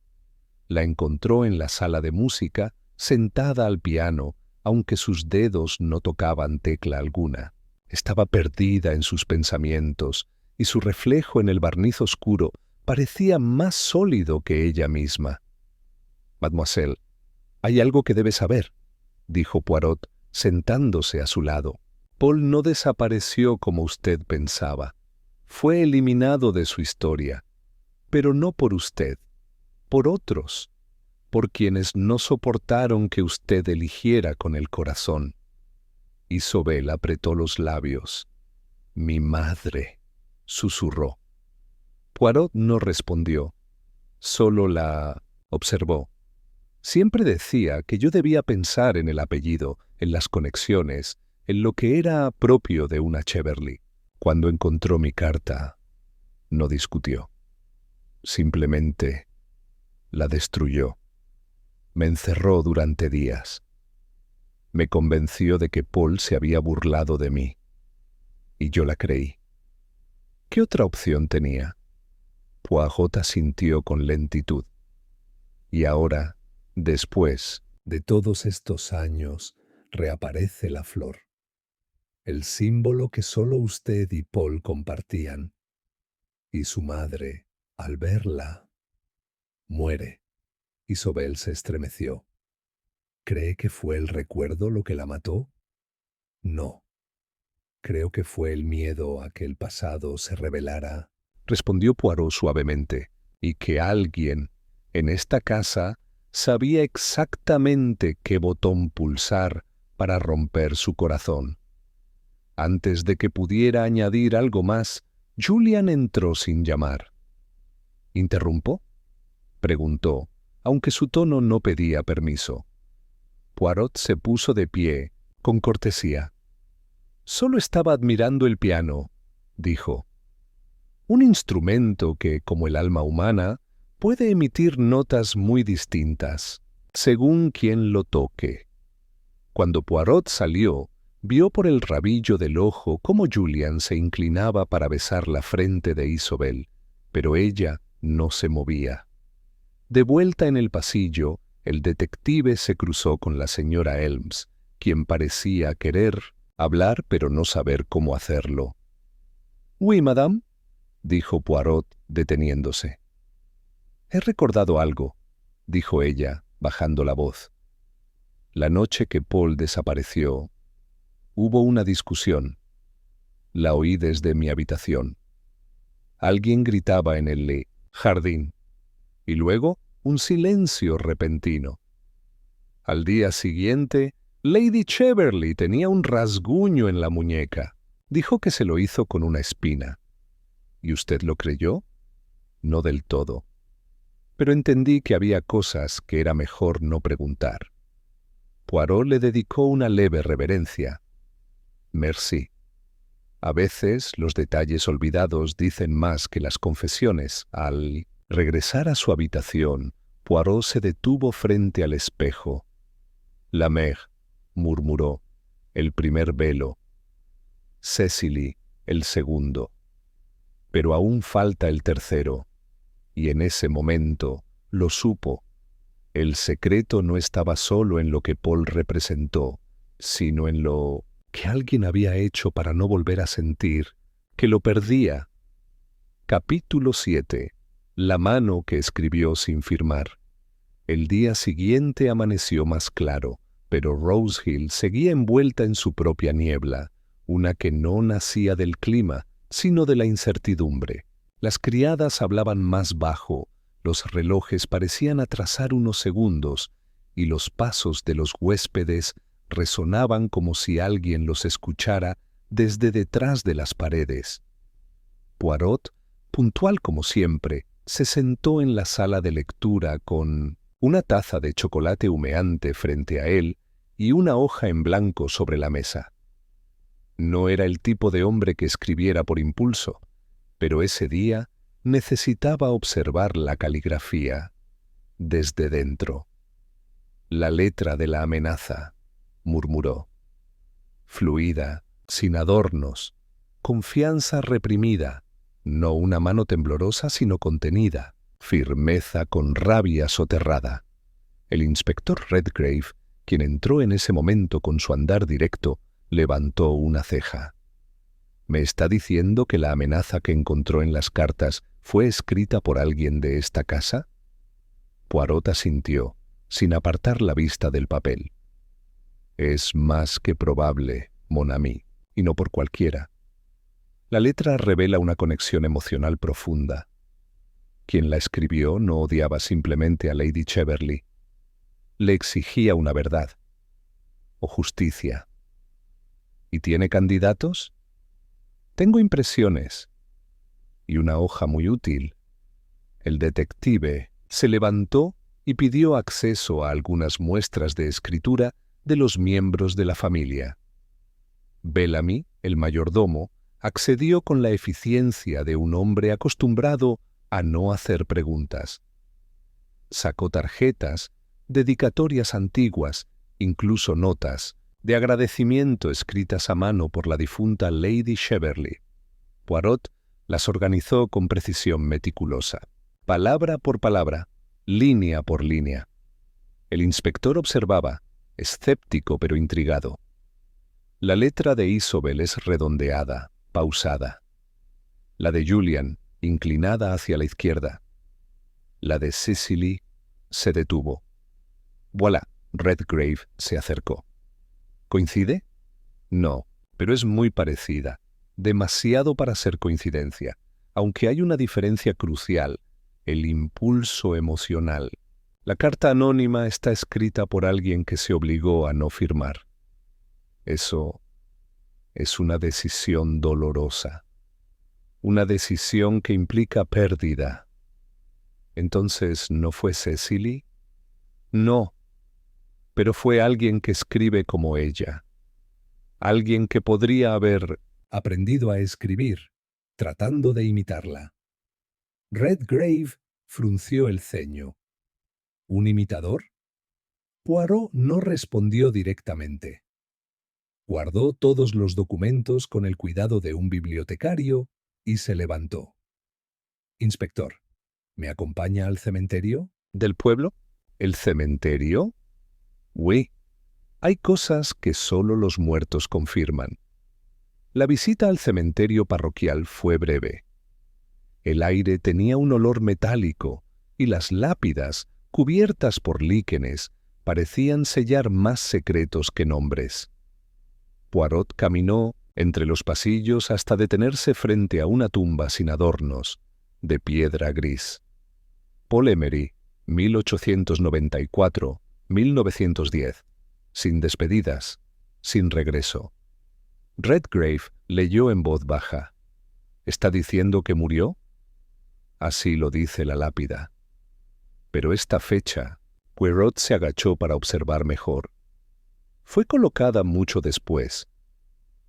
[SPEAKER 1] La encontró en la sala de música, sentada al piano, aunque sus dedos no tocaban tecla alguna. Estaba perdida en sus pensamientos, y su reflejo en el barniz oscuro parecía más sólido que ella misma. «Mademoiselle, hay algo que debe saber», dijo Poirot, sentándose a su lado. «Paul no desapareció como usted pensaba. Fue eliminado de su historia, pero no por usted, por otros, por quienes no soportaron que usted eligiera con el corazón». Isobel apretó los labios. «Mi madre», susurró. Poirot no respondió, solo la observó. Siempre decía que yo debía pensar en el apellido, en las conexiones, en lo que era propio de una Cheverly. Cuando encontró mi carta, no discutió. Simplemente la destruyó. Me encerró durante días. Me convenció de que Paul se había burlado de mí. Y yo la creí. ¿Qué otra opción tenía? Poirot asintió con lentitud. Y ahora, después de todos estos años, reaparece la flor. El símbolo que solo usted y Paul compartían. Y su madre, al verla, muere. Isobel se estremeció. ¿Cree que fue el recuerdo lo que la mató? No. Creo que fue el miedo a que el pasado se revelara, respondió Poirot suavemente, y que alguien en esta casa sabía exactamente qué botón pulsar para romper su corazón. Antes de que pudiera añadir algo más, Julian entró sin llamar. ¿Interrumpo?, preguntó, aunque su tono no pedía permiso. Poirot se puso de pie, con cortesía. «Solo estaba admirando el piano», dijo. «Un instrumento que, como el alma humana, puede emitir notas muy distintas, según quien lo toque». Cuando Poirot salió, vio por el rabillo del ojo cómo Julian se inclinaba para besar la frente de Isobel, pero ella no se movía. De vuelta en el pasillo, el detective se cruzó con la señora Elms, quien parecía querer hablar pero no saber cómo hacerlo. «Oui, madame», dijo Poirot, deteniéndose. «He recordado algo», dijo ella, bajando la voz. «La noche que Paul desapareció, hubo una discusión. La oí desde mi habitación. Alguien gritaba en el jardín, y luego un silencio repentino. Al día siguiente, Lady Cheverly tenía un rasguño en la muñeca. Dijo que se lo hizo con una espina. ¿Y usted lo creyó? No del todo. Pero entendí que había cosas que era mejor no preguntar». Poirot le dedicó una leve reverencia. «Merci». A veces los detalles olvidados dicen más que las confesiones. Al regresar a su habitación, Poirot se detuvo frente al espejo. «La mer», murmuró, «el primer velo. Cecily, el segundo. Pero aún falta el tercero». Y en ese momento lo supo. El secreto no estaba solo en lo que Paul representó, sino en lo que alguien había hecho para no volver a sentir que lo perdía. Capítulo 7. La mano que escribió sin firmar. El día siguiente amaneció más claro, pero Rose Hill seguía envuelta en su propia niebla, una que no nacía del clima, sino de la incertidumbre. Las criadas hablaban más bajo, los relojes parecían atrasar unos segundos, y los pasos de los huéspedes resonaban como si alguien los escuchara desde detrás de las paredes. Poirot, puntual como siempre, se sentó en la sala de lectura con una taza de chocolate humeante frente a él y una hoja en blanco sobre la mesa. No era el tipo de hombre que escribiera por impulso, pero ese día necesitaba observar la caligrafía desde dentro. «La letra de la amenaza», murmuró. «Fluida, sin adornos, confianza reprimida, no una mano temblorosa sino contenida, firmeza con rabia soterrada. El inspector Redgrave, quien entró en ese momento con su andar directo, levantó una ceja. ¿Me está diciendo que la amenaza que encontró en las cartas fue escrita por alguien de esta casa? Poirot asintió, sin apartar la vista del papel. Es más que probable, mon ami, y no por cualquiera. La letra revela una conexión emocional profunda. Quien la escribió no odiaba simplemente a Lady Cheverley. Le exigía una verdad o justicia. ¿Y tiene candidatos? Tengo impresiones y una hoja muy útil. El detective se levantó y pidió acceso a algunas muestras de escritura de los miembros de la familia. Bellamy, el mayordomo, accedió con la eficiencia de un hombre acostumbrado a no hacer preguntas. Sacó tarjetas, dedicatorias antiguas, incluso notas, de agradecimiento escritas a mano por la difunta Lady Cheverley. Poirot las organizó con precisión meticulosa, palabra por palabra, línea por línea. El inspector observaba, escéptico pero intrigado. La letra de Isobel es redondeada, pausada. La de Julian, inclinada hacia la izquierda. La de Cecily se detuvo. Voilà, Redgrave se acercó. ¿Coincide? No, pero es muy parecida. Demasiado para ser coincidencia, aunque hay una diferencia crucial, el impulso emocional. La carta anónima está escrita por alguien que se obligó a no firmar. Eso es una decisión dolorosa, una decisión que implica pérdida. Entonces, ¿no fue Cecily? No, pero fue alguien que escribe como ella, alguien que podría haber aprendido a escribir, tratando de imitarla. Redgrave frunció el ceño. ¿Un imitador? Poirot no respondió directamente. Guardó todos los documentos con el cuidado de un bibliotecario y se levantó. Inspector, ¿me acompaña al cementerio del pueblo? ¿El cementerio? Oui. Hay cosas que solo los muertos confirman. La visita al cementerio parroquial fue breve. El aire tenía un olor metálico y las lápidas, cubiertas por líquenes, parecían sellar más secretos que nombres. Poirot caminó entre los pasillos hasta detenerse frente a una tumba sin adornos, de piedra gris. Paul Emery, 1894-1910, sin despedidas, sin regreso. Redgrave leyó en voz baja. ¿Está diciendo que murió? Así lo dice la lápida. Pero esta fecha, Poirot se agachó para observar mejor. Fue colocada mucho después.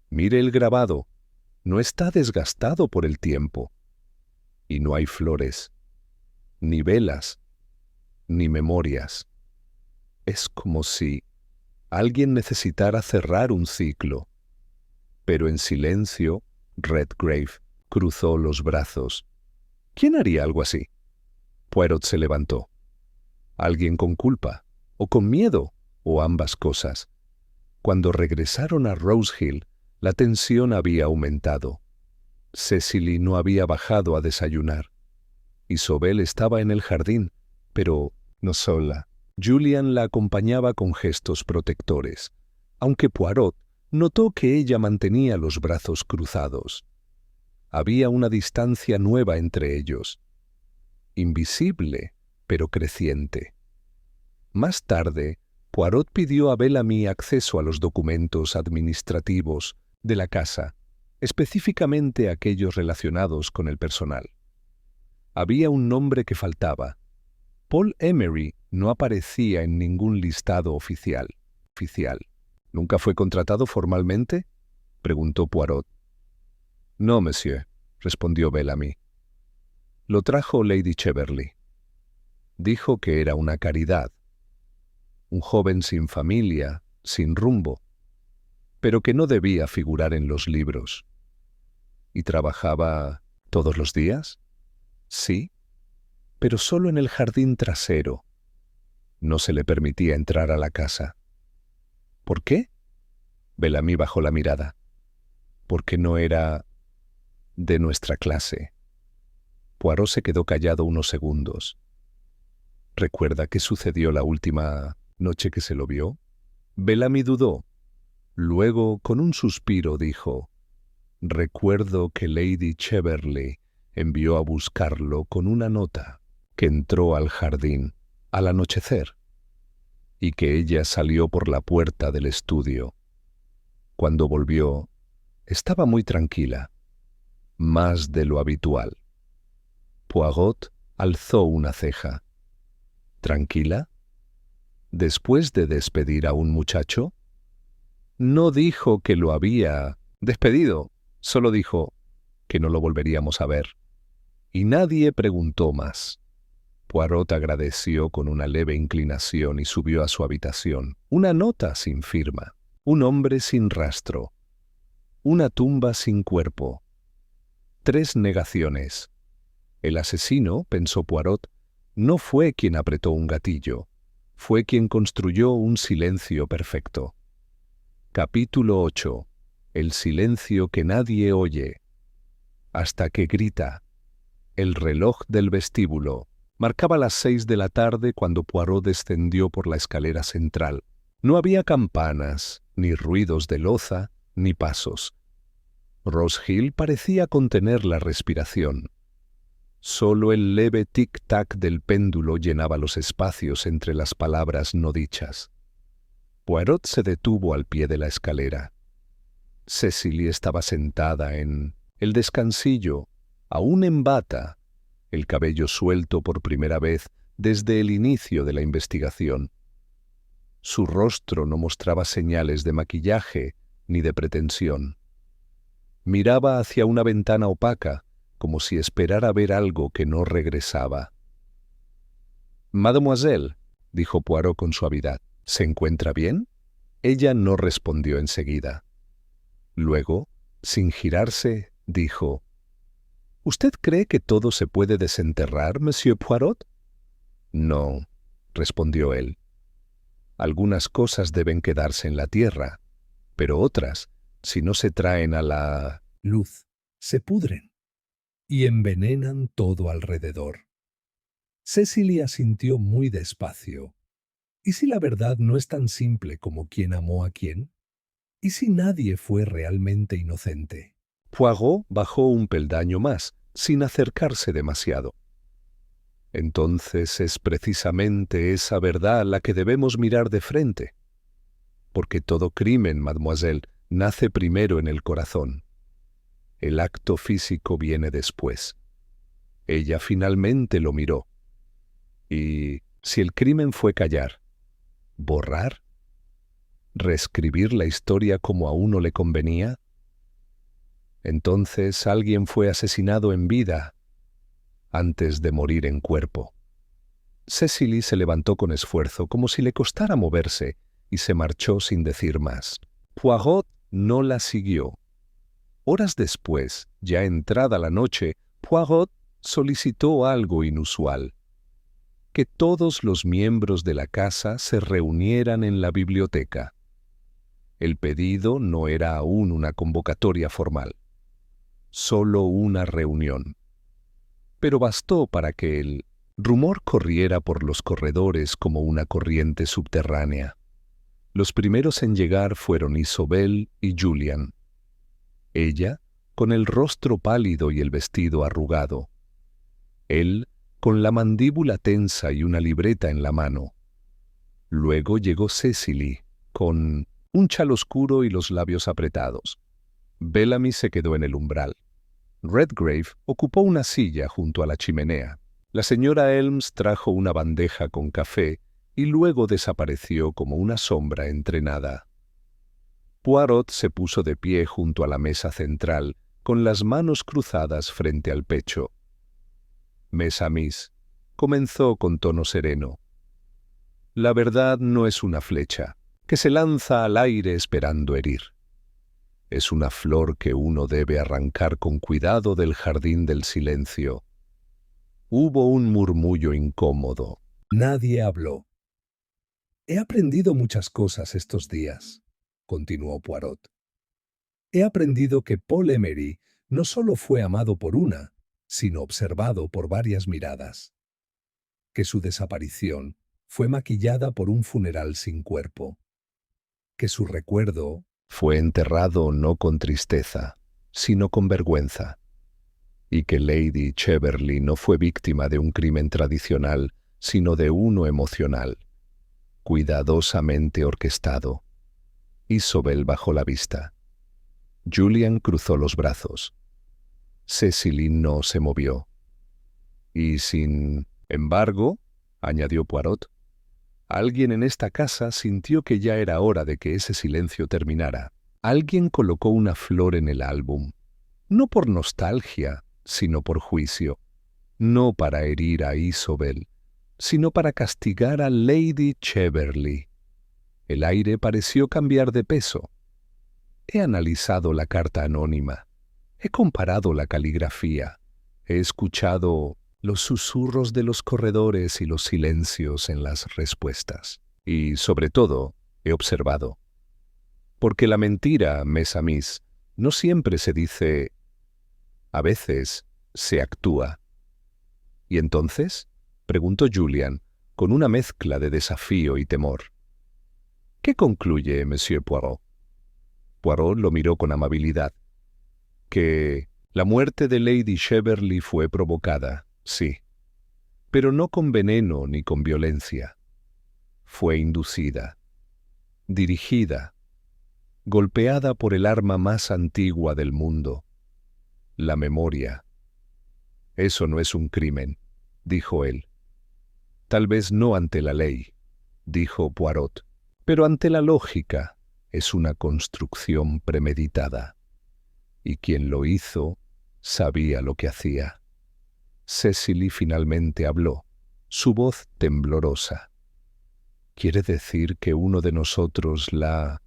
[SPEAKER 1] Mire el grabado, no está desgastado por el tiempo. Y no hay flores, ni velas, ni memorias. Es como si alguien necesitara cerrar un ciclo. Pero en silencio, Redgrave cruzó los brazos. ¿Quién haría algo así? Poirot se levantó. Alguien con culpa, o con miedo, o ambas cosas. Cuando regresaron a Rose Hill, la tensión había aumentado. Cecily no había bajado a desayunar. Isobel estaba en el jardín, pero no sola. Julian la acompañaba con gestos protectores, aunque Poirot notó que ella mantenía los brazos cruzados. Había una distancia nueva entre ellos, invisible, pero creciente. Más tarde, Poirot pidió a Bellamy acceso a los documentos administrativos de la casa, específicamente aquellos relacionados con el personal. Había un nombre que faltaba. Paul Emery no aparecía en ningún listado oficial. ¿Nunca fue contratado formalmente?, preguntó Poirot. No, monsieur, respondió Bellamy. Lo trajo Lady Cheverley. Dijo que era una caridad. Un joven sin familia, sin rumbo, pero que no debía figurar en los libros. ¿Y trabajaba todos los días? Sí. pero solo en el jardín trasero. No se le permitía entrar a la casa. ¿Por qué? Bellamy bajó la mirada. Porque no era de nuestra clase. Poirot se quedó callado unos segundos. ¿Recuerda qué sucedió la última noche que se lo vio? Bellamy dudó. Luego, con un suspiro, dijo: recuerdo que Lady Cheverley envió a buscarlo con una nota, que entró al jardín al anochecer y que ella salió por la puerta del estudio. Cuando volvió, estaba muy tranquila, más de lo habitual. Poirot alzó una ceja. ¿Tranquila? ¿Después de despedir a un muchacho? No dijo que lo había despedido, solo dijo que no lo volveríamos a ver. Y nadie preguntó más. Poirot agradeció con una leve inclinación y subió a su habitación. Una nota sin firma, un hombre sin rastro, una tumba sin cuerpo. 3 negaciones. El asesino, pensó Poirot, no fue quien apretó un gatillo, fue quien construyó un silencio perfecto. Capítulo 8. El silencio que nadie oye. Hasta que grita. El reloj del vestíbulo marcaba las 6 de la tarde cuando Poirot descendió por la escalera central. No había campanas, ni ruidos de loza, ni pasos. Rose Hill parecía contener la respiración. Solo el leve tic-tac del péndulo llenaba los espacios entre las palabras no dichas. Poirot se detuvo al pie de la escalera. Cecily estaba sentada en el descansillo, aún en bata, el cabello suelto por primera vez desde el inicio de la investigación. Su rostro no mostraba señales de maquillaje ni de pretensión. Miraba hacia una ventana opaca, como si esperara ver algo que no regresaba. «Mademoiselle», dijo Poirot con suavidad, «¿se encuentra bien?» Ella no respondió enseguida. Luego, sin girarse, dijo: «¿Usted cree que todo se puede desenterrar, Monsieur Poirot?» «No», respondió él. «Algunas cosas deben quedarse en la tierra, pero otras, si no se traen a la luz, se pudren y envenenan todo alrededor». Cecily asintió muy despacio. ¿Y si la verdad no es tan simple como quién amó a quién? ¿Y si nadie fue realmente inocente? Poirot bajó un peldaño más, sin acercarse demasiado. Entonces es precisamente esa verdad la que debemos mirar de frente. Porque todo crimen, mademoiselle, nace primero en el corazón. El acto físico viene después. Ella finalmente lo miró. Y si el crimen fue callar, borrar, reescribir la historia como a uno le convenía, entonces alguien fue asesinado en vida antes de morir en cuerpo. Cecily se levantó con esfuerzo, como si le costara moverse, y se marchó sin decir más. Poirot no la siguió. Horas después, ya entrada la noche, Poirot solicitó algo inusual: que todos los miembros de la casa se reunieran en la biblioteca. El pedido no era aún una convocatoria formal, solo una reunión. Pero bastó para que el rumor corriera por los corredores como una corriente subterránea. Los primeros en llegar fueron Isobel y Julian. Ella, con el rostro pálido y el vestido arrugado. Él, con la mandíbula tensa y una libreta en la mano. Luego llegó Cecily, con un chal oscuro y los labios apretados. Bellamy se quedó en el umbral. Redgrave ocupó una silla junto a la chimenea. La señora Elms trajo una bandeja con café y luego desapareció como una sombra entrenada. Poirot se puso de pie junto a la mesa central, con las manos cruzadas frente al pecho. «Mes amis», comenzó con tono sereno. «La verdad no es una flecha que se lanza al aire esperando herir. Es una flor que uno debe arrancar con cuidado del jardín del silencio. Hubo un murmullo incómodo. Nadie habló. «He aprendido muchas cosas estos días», continuó Poirot. «He aprendido que Paul Emery no solo fue amado por una, sino observado por varias miradas. Que su desaparición fue maquillada por un funeral sin cuerpo. Que su recuerdo fue enterrado no con tristeza, sino con vergüenza. Y que Lady Cheverly no fue víctima de un crimen tradicional, sino de uno emocional, cuidadosamente orquestado». Isobel bajó la vista. Julian cruzó los brazos. Cecily no se movió. «Y sin embargo», añadió Poirot, «alguien en esta casa sintió que ya era hora de que ese silencio terminara. Alguien colocó una flor en el álbum, no por nostalgia, sino por juicio, no para herir a Isobel, sino para castigar a Lady Cheverly». El aire pareció cambiar de peso. He analizado la carta anónima. He comparado la caligrafía. He escuchado los susurros de los corredores y los silencios en las respuestas. Y, sobre todo, he observado. Porque la mentira, mes amis, no siempre se dice, a veces se actúa. ¿Y entonces?, preguntó Julian, con una mezcla de desafío y temor. ¿Qué concluye, Monsieur Poirot? Poirot lo miró con amabilidad. Que la muerte de Lady Cheverly fue provocada, sí, pero no con veneno ni con violencia. Fue inducida, dirigida, golpeada por el arma más antigua del mundo, la memoria. «Eso no es un crimen», dijo él. «Tal vez no ante la ley», dijo Poirot, «pero ante la lógica es una construcción premeditada. Y quien lo hizo sabía lo que hacía». Cecily finalmente habló, su voz temblorosa. «¿Quiere decir que uno de nosotros la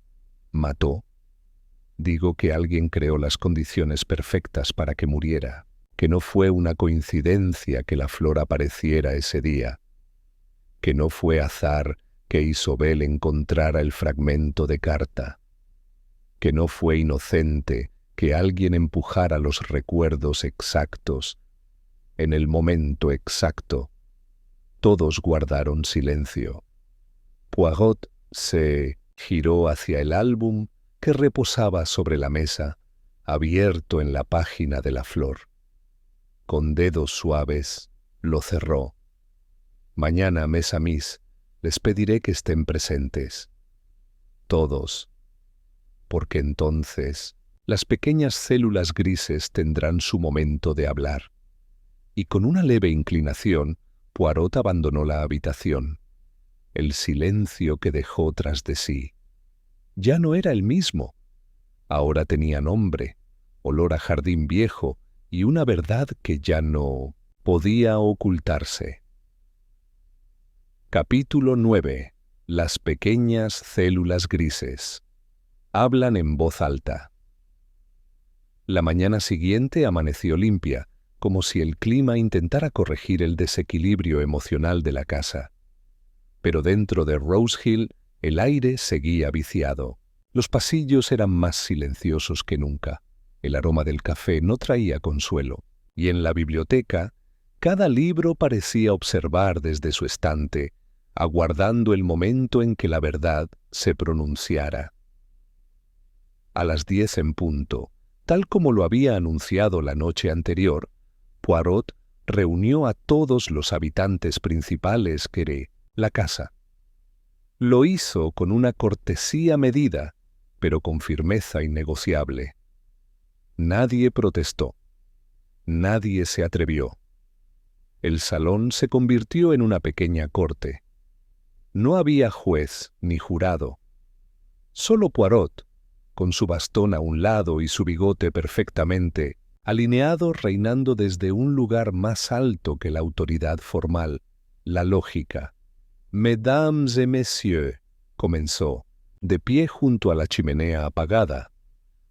[SPEAKER 1] mató? Digo que alguien creó las condiciones perfectas para que muriera, que no fue una coincidencia que la flor apareciera ese día, que no fue azar que Isobel encontrara el fragmento de carta, que no fue inocente que alguien empujara los recuerdos exactos en el momento exacto». Todos guardaron silencio. Poirot se giró hacia el álbum que reposaba sobre la mesa, abierto en la página de la flor. Con dedos suaves lo cerró. «Mañana, mes amis, les pediré que estén presentes. Todos. Porque entonces las pequeñas células grises tendrán su momento de hablar». Y con una leve inclinación, Poirot abandonó la habitación. El silencio que dejó tras de sí ya no era el mismo. Ahora tenía nombre, olor a jardín viejo y una verdad que ya no podía ocultarse. Capítulo 9. Las pequeñas células grises. Hablan en voz alta. La mañana siguiente amaneció limpia, como si el clima intentara corregir el desequilibrio emocional de la casa. Pero dentro de Rose Hill el aire seguía viciado. Los pasillos eran más silenciosos que nunca. El aroma del café no traía consuelo. Y en la biblioteca, cada libro parecía observar desde su estante, aguardando el momento en que la verdad se pronunciara. A las 10 en punto, tal como lo había anunciado la noche anterior, Poirot reunió a todos los habitantes principales de la casa. Lo hizo con una cortesía medida, pero con firmeza innegociable. Nadie protestó. Nadie se atrevió. El salón se convirtió en una pequeña corte. No había juez ni jurado. Solo Poirot, con su bastón a un lado y su bigote perfectamente alineado, reinando desde un lugar más alto que la autoridad formal, la lógica. «Mesdames et messieurs», comenzó, de pie junto a la chimenea apagada.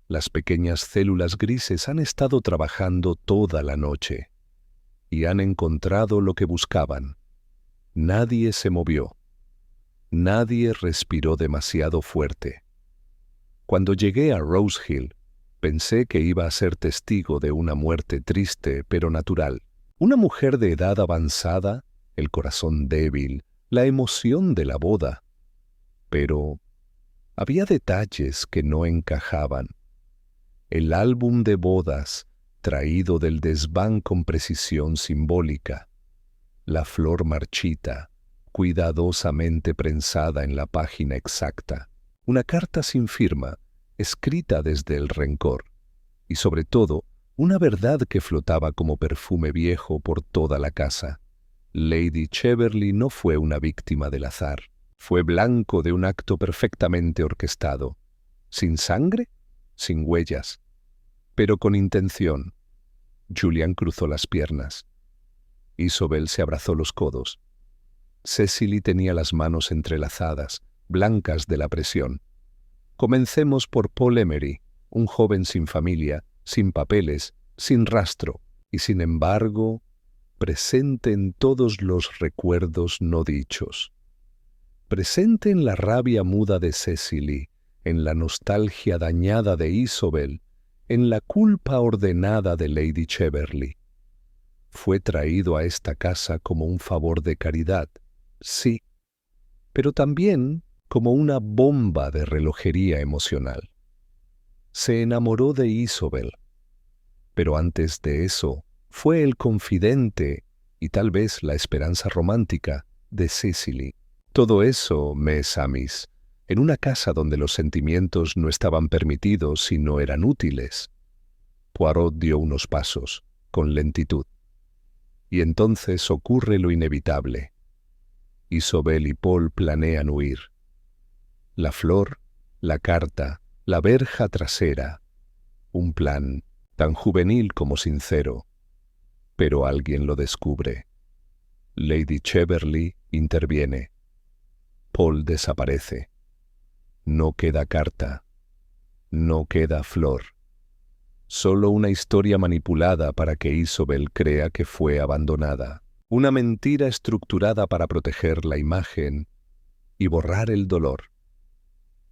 [SPEAKER 1] «Las pequeñas células grises han estado trabajando toda la noche. y han encontrado lo que buscaban. Nadie se movió. Nadie respiró demasiado fuerte. Cuando llegué a Rose Hill, pensé que iba a ser testigo de una muerte triste pero natural. Una mujer de edad avanzada, el corazón débil, la emoción de la boda. Pero había detalles que no encajaban. El álbum de bodas, traído del desván con precisión simbólica. La flor marchita, cuidadosamente prensada en la página exacta. Una carta sin firma, escrita desde el rencor. Y sobre todo, una verdad que flotaba como perfume viejo por toda la casa. Lady Cheverly no fue una víctima del azar. Fue blanco de un acto perfectamente orquestado. Sin sangre, sin huellas, pero con intención. Julian cruzó las piernas. Isobel se abrazó los codos. Cecily tenía las manos entrelazadas, blancas de la presión. Comencemos por Paul Emery, un joven sin familia, sin papeles, sin rastro, y sin embargo, presente en todos los recuerdos no dichos. Presente en la rabia muda de Cecily, en la nostalgia dañada de Isobel, en la culpa ordenada de Lady Cheverly. Fue traído a esta casa como un favor de caridad, sí, pero también como una bomba de relojería emocional. Se enamoró de Isobel, pero antes de eso fue el confidente y tal vez la esperanza romántica de Cecily. Todo eso, mes amis, en una casa donde los sentimientos no estaban permitidos y no eran útiles. Poirot dio unos pasos, con lentitud. Y entonces ocurre lo inevitable. Isobel y Paul planean huir. La flor, la carta, la verja trasera. Un plan tan juvenil como sincero. Pero alguien lo descubre. Lady Cheverly interviene. Paul desaparece. No queda carta. No queda flor. Solo una historia manipulada para que Isobel crea que fue abandonada. Una mentira estructurada para proteger la imagen y borrar el dolor.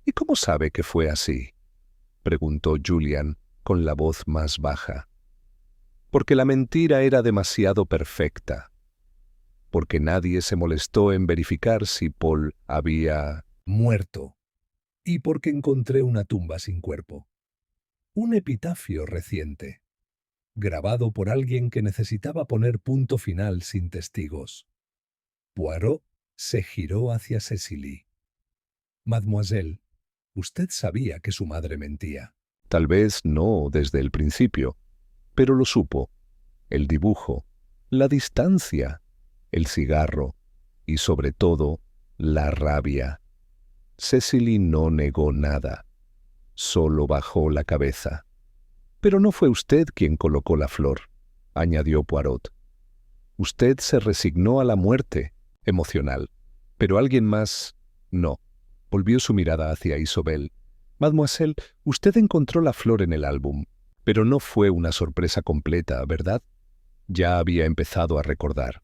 [SPEAKER 1] ¿Y cómo sabe que fue así?, preguntó Julian con la voz más baja. Porque la mentira era demasiado perfecta. Porque nadie se molestó en verificar si Paul había muerto. Y porque encontré una tumba sin cuerpo. Un epitafio reciente, grabado por alguien que necesitaba poner punto final sin testigos. Poirot se giró hacia Cecily. Mademoiselle, usted sabía que su madre mentía. Tal vez no desde el principio, pero lo supo. El dibujo, la distancia, el cigarro y sobre todo la rabia. Cecily no negó nada. Solo bajó la cabeza. Pero no fue usted quien colocó la flor, añadió Poirot. Usted se resignó a la muerte emocional, pero alguien más no. Volvió su mirada hacia Isobel. Mademoiselle, usted encontró la flor en el álbum, pero no fue una sorpresa completa, ¿verdad? Ya había empezado a recordar.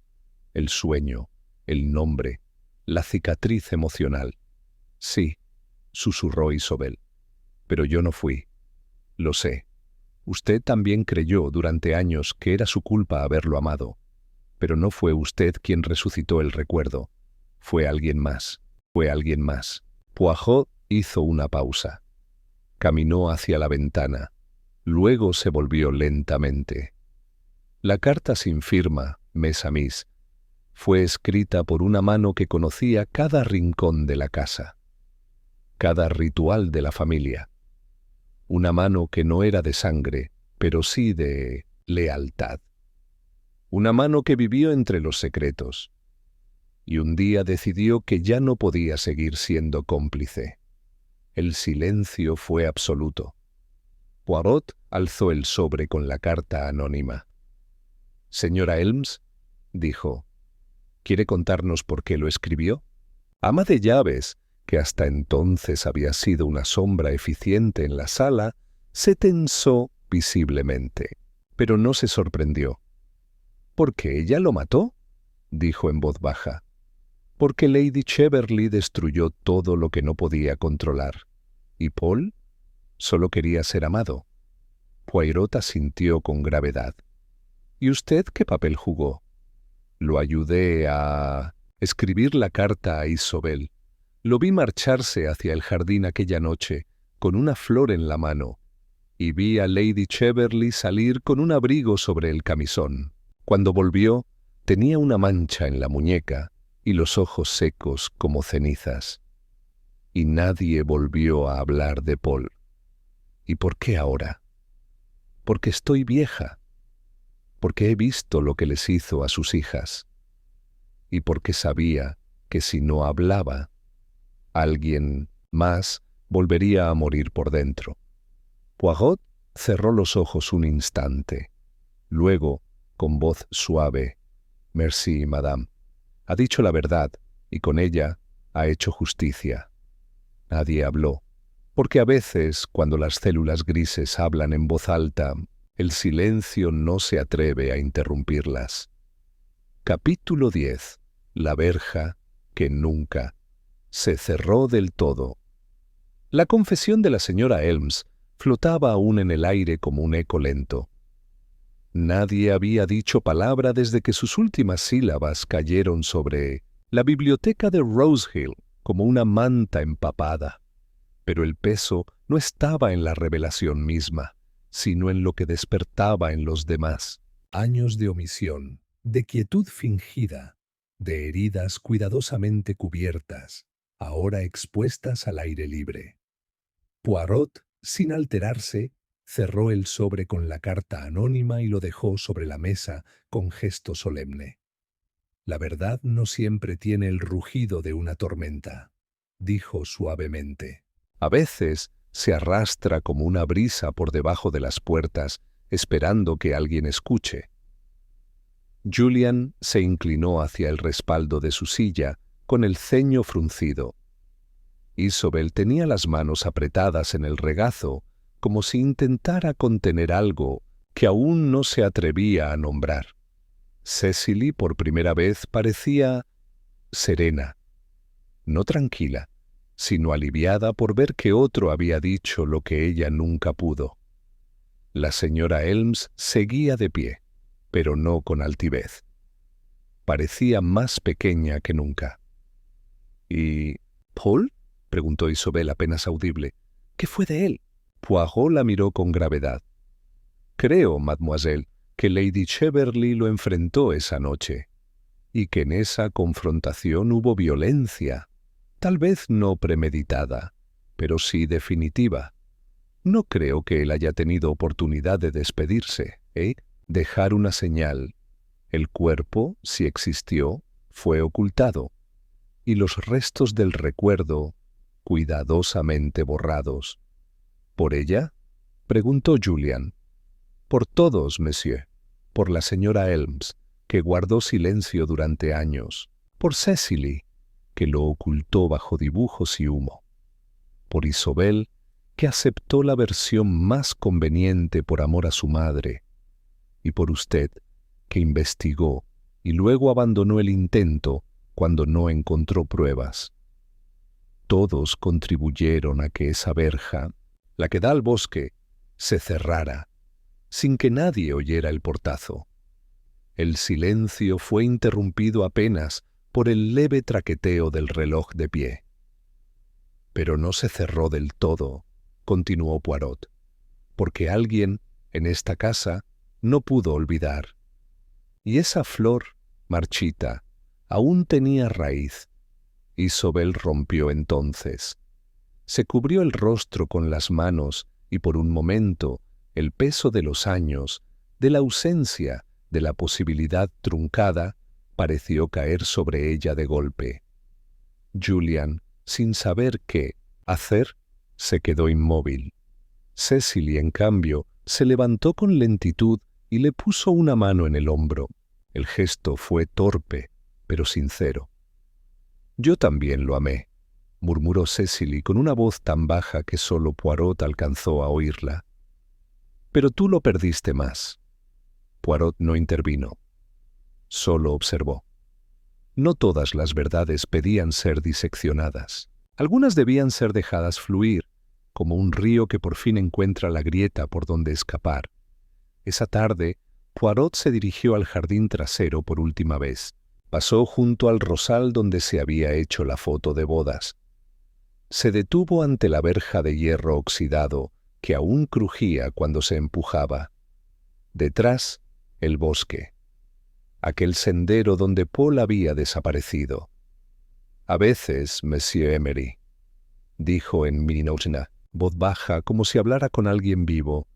[SPEAKER 1] El sueño, el nombre, la cicatriz emocional. Sí, susurró Isobel. Pero yo no fui. Lo sé. Usted también creyó durante años que era su culpa haberlo amado. Pero no fue usted quien resucitó el recuerdo. Fue alguien más. Fue alguien más. Poirot hizo una pausa. Caminó hacia la ventana. Luego se volvió lentamente. La carta sin firma, mes amis, fue escrita por una mano que conocía cada rincón de la casa, cada ritual de la familia. Una mano que no era de sangre, pero sí de lealtad. Una mano que vivió entre los secretos. Y un día decidió que ya no podía seguir siendo cómplice. El silencio fue absoluto. Poirot alzó el sobre con la carta anónima. «Señora Elms», dijo, «¿quiere contarnos por qué lo escribió?» Ama de llaves, que hasta entonces había sido una sombra eficiente en la sala, se tensó visiblemente, pero no se sorprendió. «¿Porque ella lo mató?», dijo en voz baja. «Porque Lady Cheverly destruyó todo lo que no podía controlar. ¿Y Paul? Solo quería ser amado». Poirot asintió con gravedad. «¿Y usted qué papel jugó?». «Lo ayudé a escribir la carta a Isobel. Lo vi marcharse hacia el jardín aquella noche, con una flor en la mano, y vi a Lady Cheverly salir con un abrigo sobre el camisón. Cuando volvió, tenía una mancha en la muñeca y los ojos secos como cenizas. Y nadie volvió a hablar de Paul. ¿Y por qué ahora? Porque estoy vieja. Porque he visto lo que les hizo a sus hijas. Y porque sabía que si no hablaba, alguien más volvería a morir por dentro». Poirot cerró los ojos un instante. Luego, con voz suave: «Merci, madame. Ha dicho la verdad, y con ella ha hecho justicia». Nadie habló, porque a veces, cuando las células grises hablan en voz alta, el silencio no se atreve a interrumpirlas. Capítulo 10. La verja que nunca se cerró del todo. La confesión de la señora Elms flotaba aún en el aire como un eco lento. Nadie había dicho palabra desde que sus últimas sílabas cayeron sobre la biblioteca de Rose Hill como una manta empapada. Pero el peso no estaba en la revelación misma, sino en lo que despertaba en los demás. Años de omisión, de quietud fingida, de heridas cuidadosamente cubiertas, ahora expuestas al aire libre. Poirot, sin alterarse, cerró el sobre con la carta anónima y lo dejó sobre la mesa con gesto solemne. «La verdad no siempre tiene el rugido de una tormenta», dijo suavemente. «A veces se arrastra como una brisa por debajo de las puertas, esperando que alguien escuche». Julian se inclinó hacia el respaldo de su silla, con el ceño fruncido. Isobel tenía las manos apretadas en el regazo, como si intentara contener algo que aún no se atrevía a nombrar. Cecily, por primera vez, parecía serena, no tranquila, sino aliviada por ver que otro había dicho lo que ella nunca pudo. La señora Elms seguía de pie, pero no con altivez. Parecía más pequeña que nunca. «¿Y Paul?», preguntó Isobel apenas audible. «¿Qué fue de él?». Poirot la miró con gravedad. «Creo, mademoiselle, que Lady Cheverly lo enfrentó esa noche, y que en esa confrontación hubo violencia, tal vez no premeditada, pero sí definitiva. No creo que él haya tenido oportunidad de despedirse, dejar una señal. El cuerpo, si existió, fue ocultado, y los restos del recuerdo cuidadosamente borrados». «¿Por ella?», preguntó Julian. «Por todos, monsieur. Por la señora Elms, que guardó silencio durante años. Por Cecily, que lo ocultó bajo dibujos y humo. Por Isobel, que aceptó la versión más conveniente por amor a su madre. Y por usted, que investigó y luego abandonó el intento cuando no encontró pruebas. Todos contribuyeron a que esa verja, la que da al bosque, se cerrara, sin que nadie oyera el portazo. El silencio fue interrumpido apenas por el leve traqueteo del reloj de pie. «Pero no se cerró del todo», continuó Poirot, «porque alguien, en esta casa, no pudo olvidar. Y esa flor, marchita, aún tenía raíz». Isobel rompió entonces. Se cubrió el rostro con las manos y por un momento el peso de los años, de la ausencia, de la posibilidad truncada, pareció caer sobre ella de golpe. Julian, sin saber qué hacer, se quedó inmóvil. Cecily, en cambio, se levantó con lentitud y le puso una mano en el hombro. El gesto fue torpe, pero sincero. «Yo también lo amé», murmuró Cecily con una voz tan baja que solo Poirot alcanzó a oírla. «Pero tú lo perdiste más». Poirot no intervino. Solo observó. No todas las verdades pedían ser diseccionadas. Algunas debían ser dejadas fluir, como un río que por fin encuentra la grieta por donde escapar. Esa tarde, Poirot se dirigió al jardín trasero por última vez. Pasó junto al rosal donde se había hecho la foto de bodas. Se detuvo ante la verja de hierro oxidado que aún crujía cuando se empujaba. Detrás, el bosque. Aquel sendero donde Paul había desaparecido. «A veces, Monsieur Emery», dijo en monótona voz baja como si hablara con alguien vivo,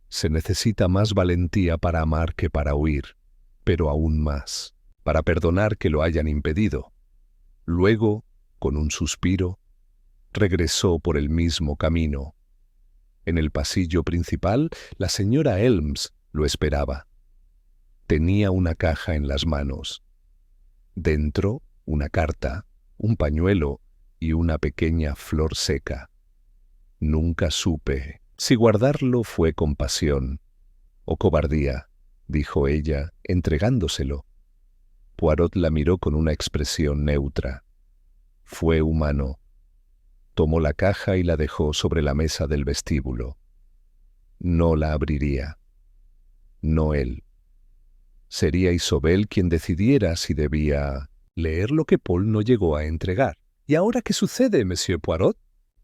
[SPEAKER 1] «se necesita más valentía para amar que para huir, pero aún más, para perdonar que lo hayan impedido». Luego, con un suspiro, regresó por el mismo camino. En el pasillo principal, la señora Elms lo esperaba. Tenía una caja en las manos. Dentro, una carta, un pañuelo y una pequeña flor seca. Nunca supe si guardarlo fue compasión o cobardía, dijo ella, entregándoselo. Poirot la miró con una expresión neutra. Fue humano. Tomó la caja y la dejó sobre la mesa del vestíbulo. No la abriría. No él. Sería Isobel quien decidiera si debía leer lo que Paul no llegó a entregar. «¿Y ahora qué sucede, Monsieur Poirot?»,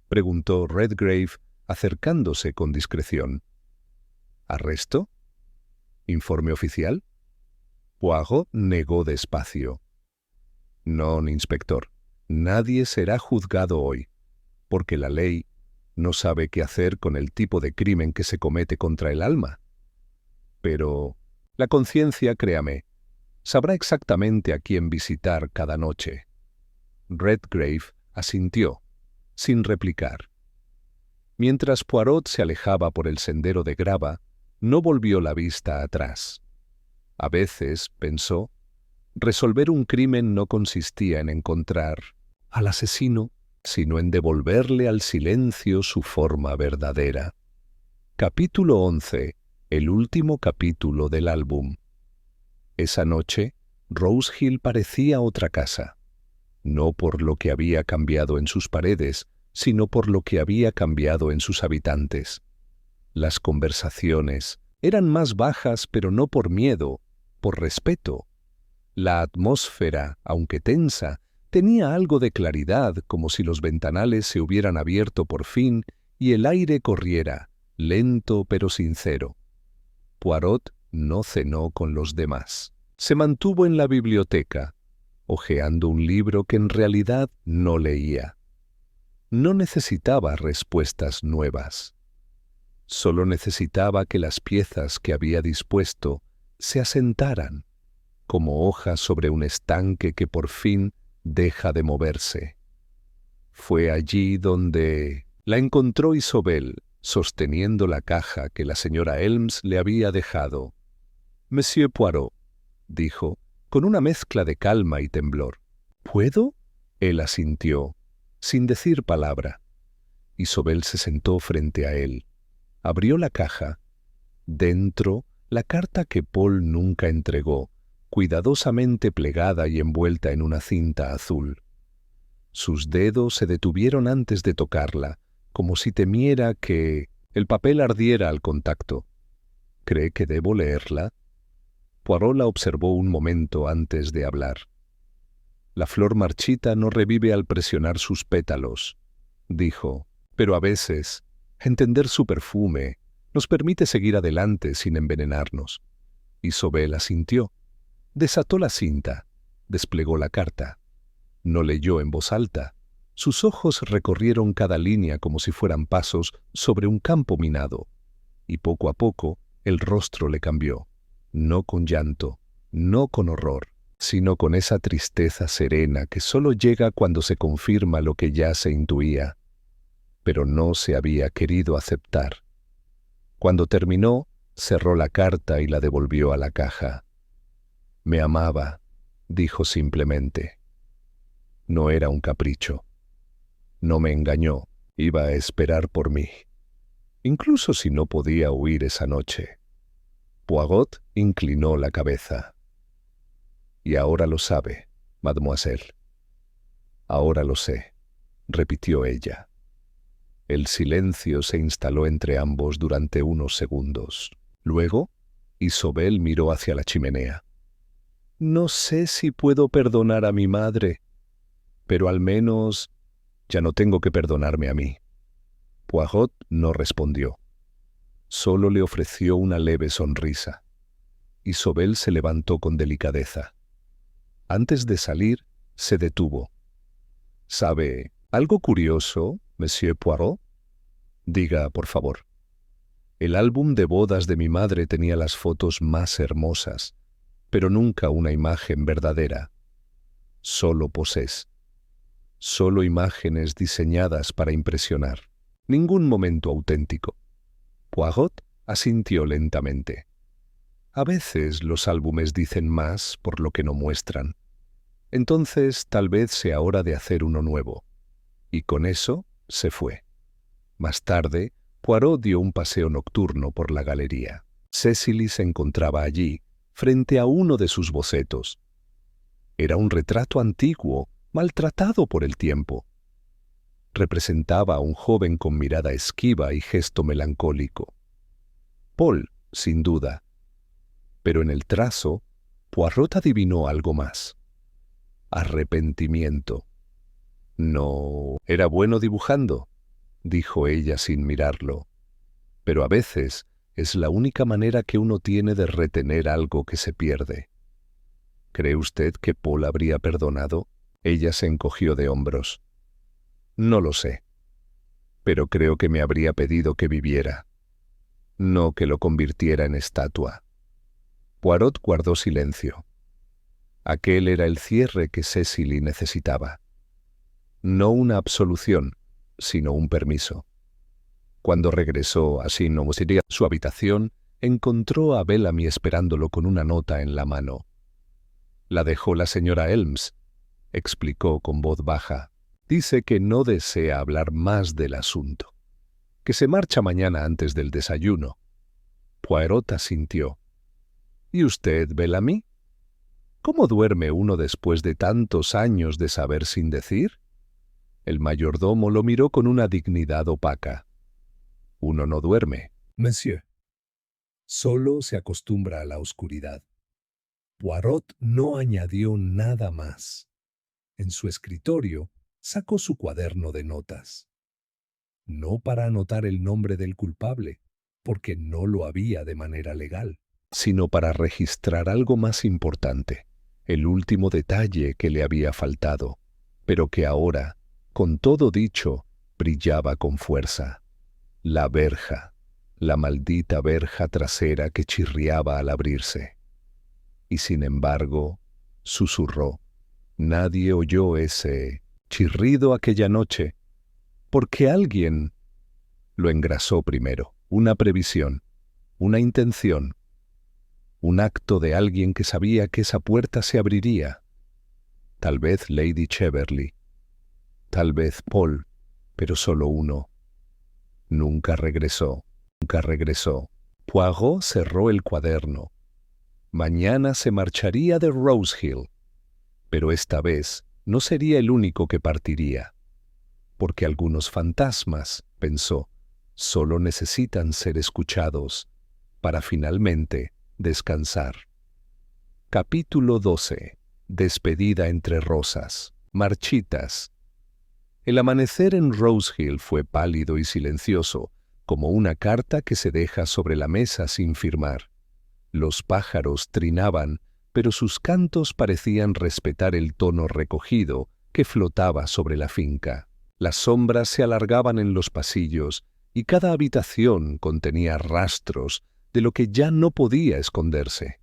[SPEAKER 1] preguntó Redgrave, acercándose con discreción. «¿Arresto? ¿Informe oficial?». Poirot negó despacio. «No, inspector. Nadie será juzgado hoy, porque la ley no sabe qué hacer con el tipo de crimen que se comete contra el alma. Pero la conciencia, créame, sabrá exactamente a quién visitar cada noche». Redgrave asintió, sin replicar. Mientras Poirot se alejaba por el sendero de grava, no volvió la vista atrás. A veces, pensó, resolver un crimen no consistía en encontrar al asesino, sino en devolverle al silencio su forma verdadera. Capítulo 11. El último capítulo del álbum. Esa noche, Rose Hill parecía otra casa. No por lo que había cambiado en sus paredes, sino por lo que había cambiado en sus habitantes. Las conversaciones eran más bajas, pero no por miedo, por respeto. La atmósfera, aunque tensa, tenía algo de claridad, como si los ventanales se hubieran abierto por fin y el aire corriera, lento pero sincero. Poirot no cenó con los demás. Se mantuvo en la biblioteca, hojeando un libro que en realidad no leía. No necesitaba respuestas nuevas. Solo necesitaba que las piezas que había dispuesto se asentaran, como hojas sobre un estanque que por fin deja de moverse. Fue allí donde la encontró Isobel, sosteniendo la caja que la señora Elms le había dejado. «Monsieur Poirot», dijo, con una mezcla de calma y temblor. «¿Puedo?». Él asintió, sin decir palabra. Isobel se sentó frente a él. Abrió la caja. Dentro, la carta que Paul nunca entregó, cuidadosamente plegada y envuelta en una cinta azul. Sus dedos se detuvieron antes de tocarla, como si temiera que el papel ardiera al contacto. «¿Cree que debo leerla?». Poirot la observó un momento antes de hablar. «La flor marchita no revive al presionar sus pétalos», dijo, «pero a veces, entender su perfume nos permite seguir adelante sin envenenarnos». Isobel asintió. Desató la cinta, desplegó la carta. No leyó en voz alta. Sus ojos recorrieron cada línea como si fueran pasos sobre un campo minado, y poco a poco el rostro le cambió. No con llanto, no con horror, sino con esa tristeza serena que solo llega cuando se confirma lo que ya se intuía, pero no se había querido aceptar. Cuando terminó, cerró la carta y la devolvió a la caja. «Me amaba», dijo simplemente. No era un capricho. No me engañó, iba a esperar por mí, incluso si no podía huir esa noche. Poirot inclinó la cabeza. Y ahora lo sabe, mademoiselle. Ahora lo sé, repitió ella. El silencio se instaló entre ambos durante unos segundos. Luego, Isobel miró hacia la chimenea. No sé si puedo perdonar a mi madre, pero al menos ya no tengo que perdonarme a mí. Poirot no respondió. Solo le ofreció una leve sonrisa. Isobel se levantó con delicadeza. Antes de salir, se detuvo. ¿Sabe algo curioso, Monsieur Poirot? Diga, por favor. El álbum de bodas de mi madre tenía las fotos más hermosas, pero nunca una imagen verdadera. Solo posés. Solo imágenes diseñadas para impresionar. Ningún momento auténtico. Poirot asintió lentamente. A veces los álbumes dicen más por lo que no muestran. Entonces tal vez sea hora de hacer uno nuevo. Y con eso se fue. Más tarde, Poirot dio un paseo nocturno por la galería. Cecily se encontraba allí, frente a uno de sus bocetos. Era un retrato antiguo, maltratado por el tiempo. Representaba a un joven con mirada esquiva y gesto melancólico. Paul, sin duda. Pero en el trazo, Poirot adivinó algo más. Arrepentimiento. No, era bueno dibujando, dijo ella sin mirarlo. Pero a veces es la única manera que uno tiene de retener algo que se pierde. ¿Cree usted que Paul habría perdonado? Ella se encogió de hombros. No lo sé, pero creo que me habría pedido que viviera, no que lo convirtiera en estatua. Poirot guardó silencio. Aquel era el cierre que Cecily necesitaba. No una absolución, sino un permiso. Cuando regresó a su habitación, encontró a Bellamy esperándolo con una nota en la mano. «La dejó la señora Elms», explicó con voz baja. «Dice que no desea hablar más del asunto, que se marcha mañana antes del desayuno». Poirot asintió. «¿Y usted, Bellamy? ¿Cómo duerme uno después de tantos años de saber sin decir?» El mayordomo lo miró con una dignidad opaca. «Uno no duerme, monsieur. Solo se acostumbra a la oscuridad». Poirot no añadió nada más. En su escritorio sacó su cuaderno de notas. No para anotar el nombre del culpable, porque no lo había de manera legal, sino para registrar algo más importante, el último detalle que le había faltado, pero que ahora, con todo dicho, brillaba con fuerza. La verja, la maldita verja trasera que chirriaba al abrirse. Y sin embargo, susurró, nadie oyó ese chirrido aquella noche, porque alguien lo engrasó primero, una previsión, una intención, un acto de alguien que sabía que esa puerta se abriría. Tal vez Lady Cheverley, tal vez Paul, pero solo uno. Nunca regresó, nunca regresó. Poirot cerró el cuaderno. Mañana se marcharía de Rose Hill, pero esta vez no sería el único que partiría, porque algunos fantasmas, pensó, solo necesitan ser escuchados para finalmente descansar. Capítulo 12. Despedida entre rosas, marchitas. El amanecer en Rose Hill fue pálido y silencioso, como una carta que se deja sobre la mesa sin firmar. Los pájaros trinaban, pero sus cantos parecían respetar el tono recogido que flotaba sobre la finca. Las sombras se alargaban en los pasillos y cada habitación contenía rastros de lo que ya no podía esconderse.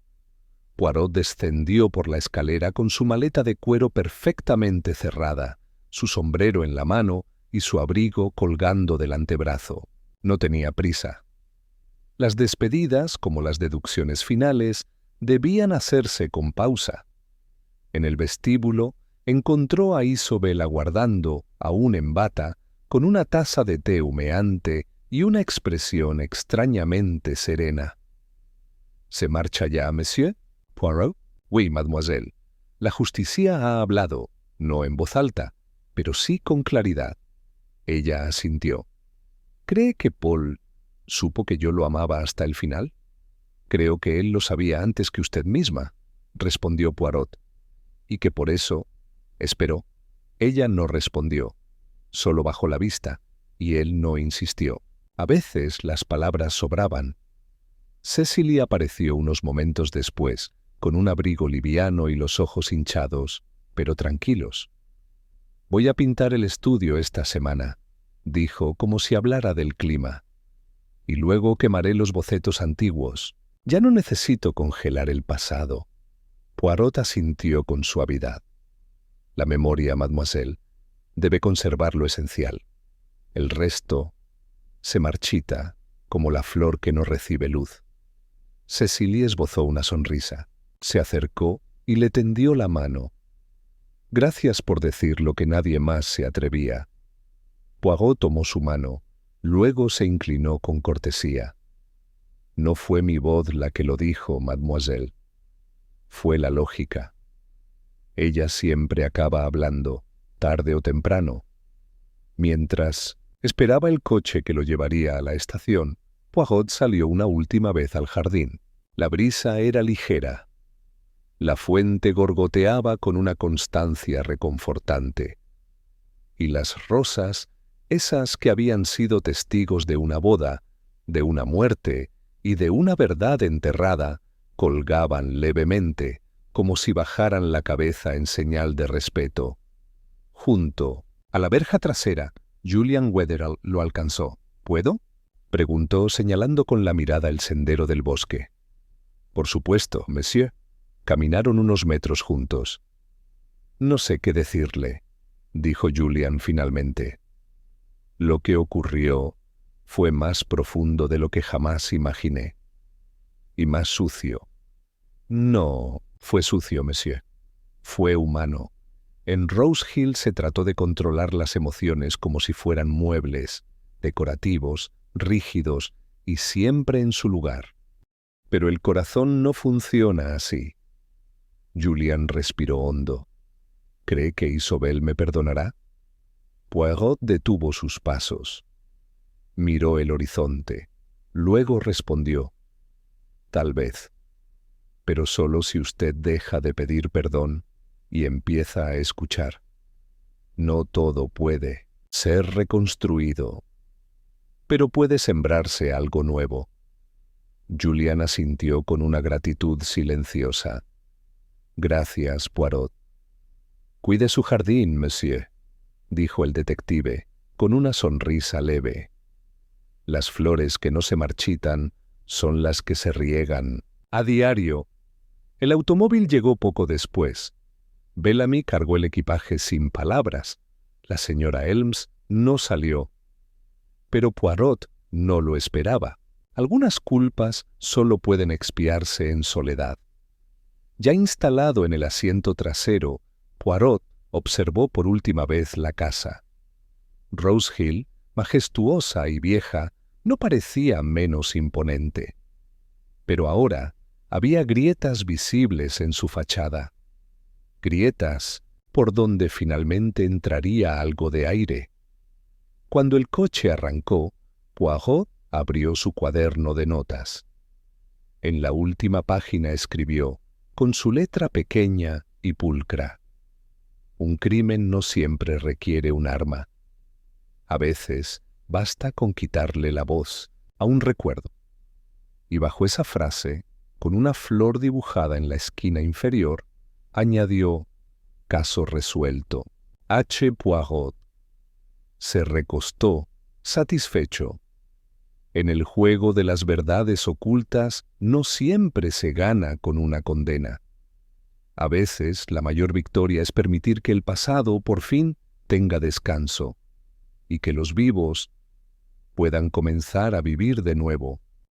[SPEAKER 1] Poirot descendió por la escalera con su maleta de cuero perfectamente cerrada, su sombrero en la mano y su abrigo colgando del antebrazo. No tenía prisa. Las despedidas, como las deducciones finales, debían hacerse con pausa. En el vestíbulo encontró a Isobel aguardando, aún en bata, con una taza de té humeante y una expresión extrañamente serena. «¿Se marcha ya, monsieur?» «Poirot?» «Oui, mademoiselle. La justicia ha hablado, no en voz alta, pero sí con claridad. Ella asintió. ¿Cree que Paul supo que yo lo amaba hasta el final? Creo que él lo sabía antes que usted misma, respondió Poirot, y que por eso esperó. Ella no respondió, solo bajó la vista, y él no insistió. A veces las palabras sobraban. Cecily apareció unos momentos después, con un abrigo liviano y los ojos hinchados, pero tranquilos. «Voy a pintar el estudio esta semana», dijo como si hablara del clima. «Y luego quemaré los bocetos antiguos. Ya no necesito congelar el pasado». Poirot asintió con suavidad. «La memoria, mademoiselle, debe conservar lo esencial. El resto se marchita como la flor que no recibe luz». Cecily esbozó una sonrisa. Se acercó y le tendió la mano. «Gracias por decir lo que nadie más se atrevía». Poirot tomó su mano, luego se inclinó con cortesía. «No fue mi voz la que lo dijo, mademoiselle. Fue la lógica. Ella siempre acaba hablando, tarde o temprano». Mientras esperaba el coche que lo llevaría a la estación, Poirot salió una última vez al jardín. La brisa era ligera. La fuente gorgoteaba con una constancia reconfortante. Y las rosas, esas que habían sido testigos de una boda, de una muerte y de una verdad enterrada, colgaban levemente, como si bajaran la cabeza en señal de respeto. Junto a la verja trasera, Julian Wetherell lo alcanzó. «¿Puedo?», preguntó señalando con la mirada el sendero del bosque. «Por supuesto, monsieur». Caminaron unos metros juntos. «No sé qué decirle», dijo Julian finalmente. «Lo que ocurrió fue más profundo de lo que jamás imaginé. Y más sucio». «No fue sucio, monsieur. Fue humano. En Rose Hill se trató de controlar las emociones como si fueran muebles, decorativos, rígidos y siempre en su lugar. Pero el corazón no funciona así». Julian respiró hondo. «¿Cree que Isobel me perdonará?». Poirot detuvo sus pasos. Miró el horizonte. Luego respondió: «Tal vez. Pero solo si usted deja de pedir perdón y empieza a escuchar. No todo puede ser reconstruido, pero puede sembrarse algo nuevo». Julian asintió con una gratitud silenciosa. «Gracias, Poirot». «Cuide su jardín, monsieur», dijo el detective, con una sonrisa leve. «Las flores que no se marchitan son las que se riegan a diario». El automóvil llegó poco después. Bellamy cargó el equipaje sin palabras. La señora Elms no salió. Pero Poirot no lo esperaba. Algunas culpas solo pueden expiarse en soledad. Ya instalado en el asiento trasero, Poirot observó por última vez la casa. Rose Hill, majestuosa y vieja, no parecía menos imponente. Pero ahora había grietas visibles en su fachada. Grietas por donde finalmente entraría algo de aire. Cuando el coche arrancó, Poirot abrió su cuaderno de notas. En la última página escribió, con su letra pequeña y pulcra: «Un crimen no siempre requiere un arma. A veces basta con quitarle la voz a un recuerdo». Y bajo esa frase, con una flor dibujada en la esquina inferior, añadió: «Caso resuelto. H. Poirot». Se recostó, satisfecho. En el juego de las verdades ocultas no siempre se gana con una condena. A veces la mayor victoria es permitir que el pasado por fin tenga descanso y que los vivos puedan comenzar a vivir de nuevo.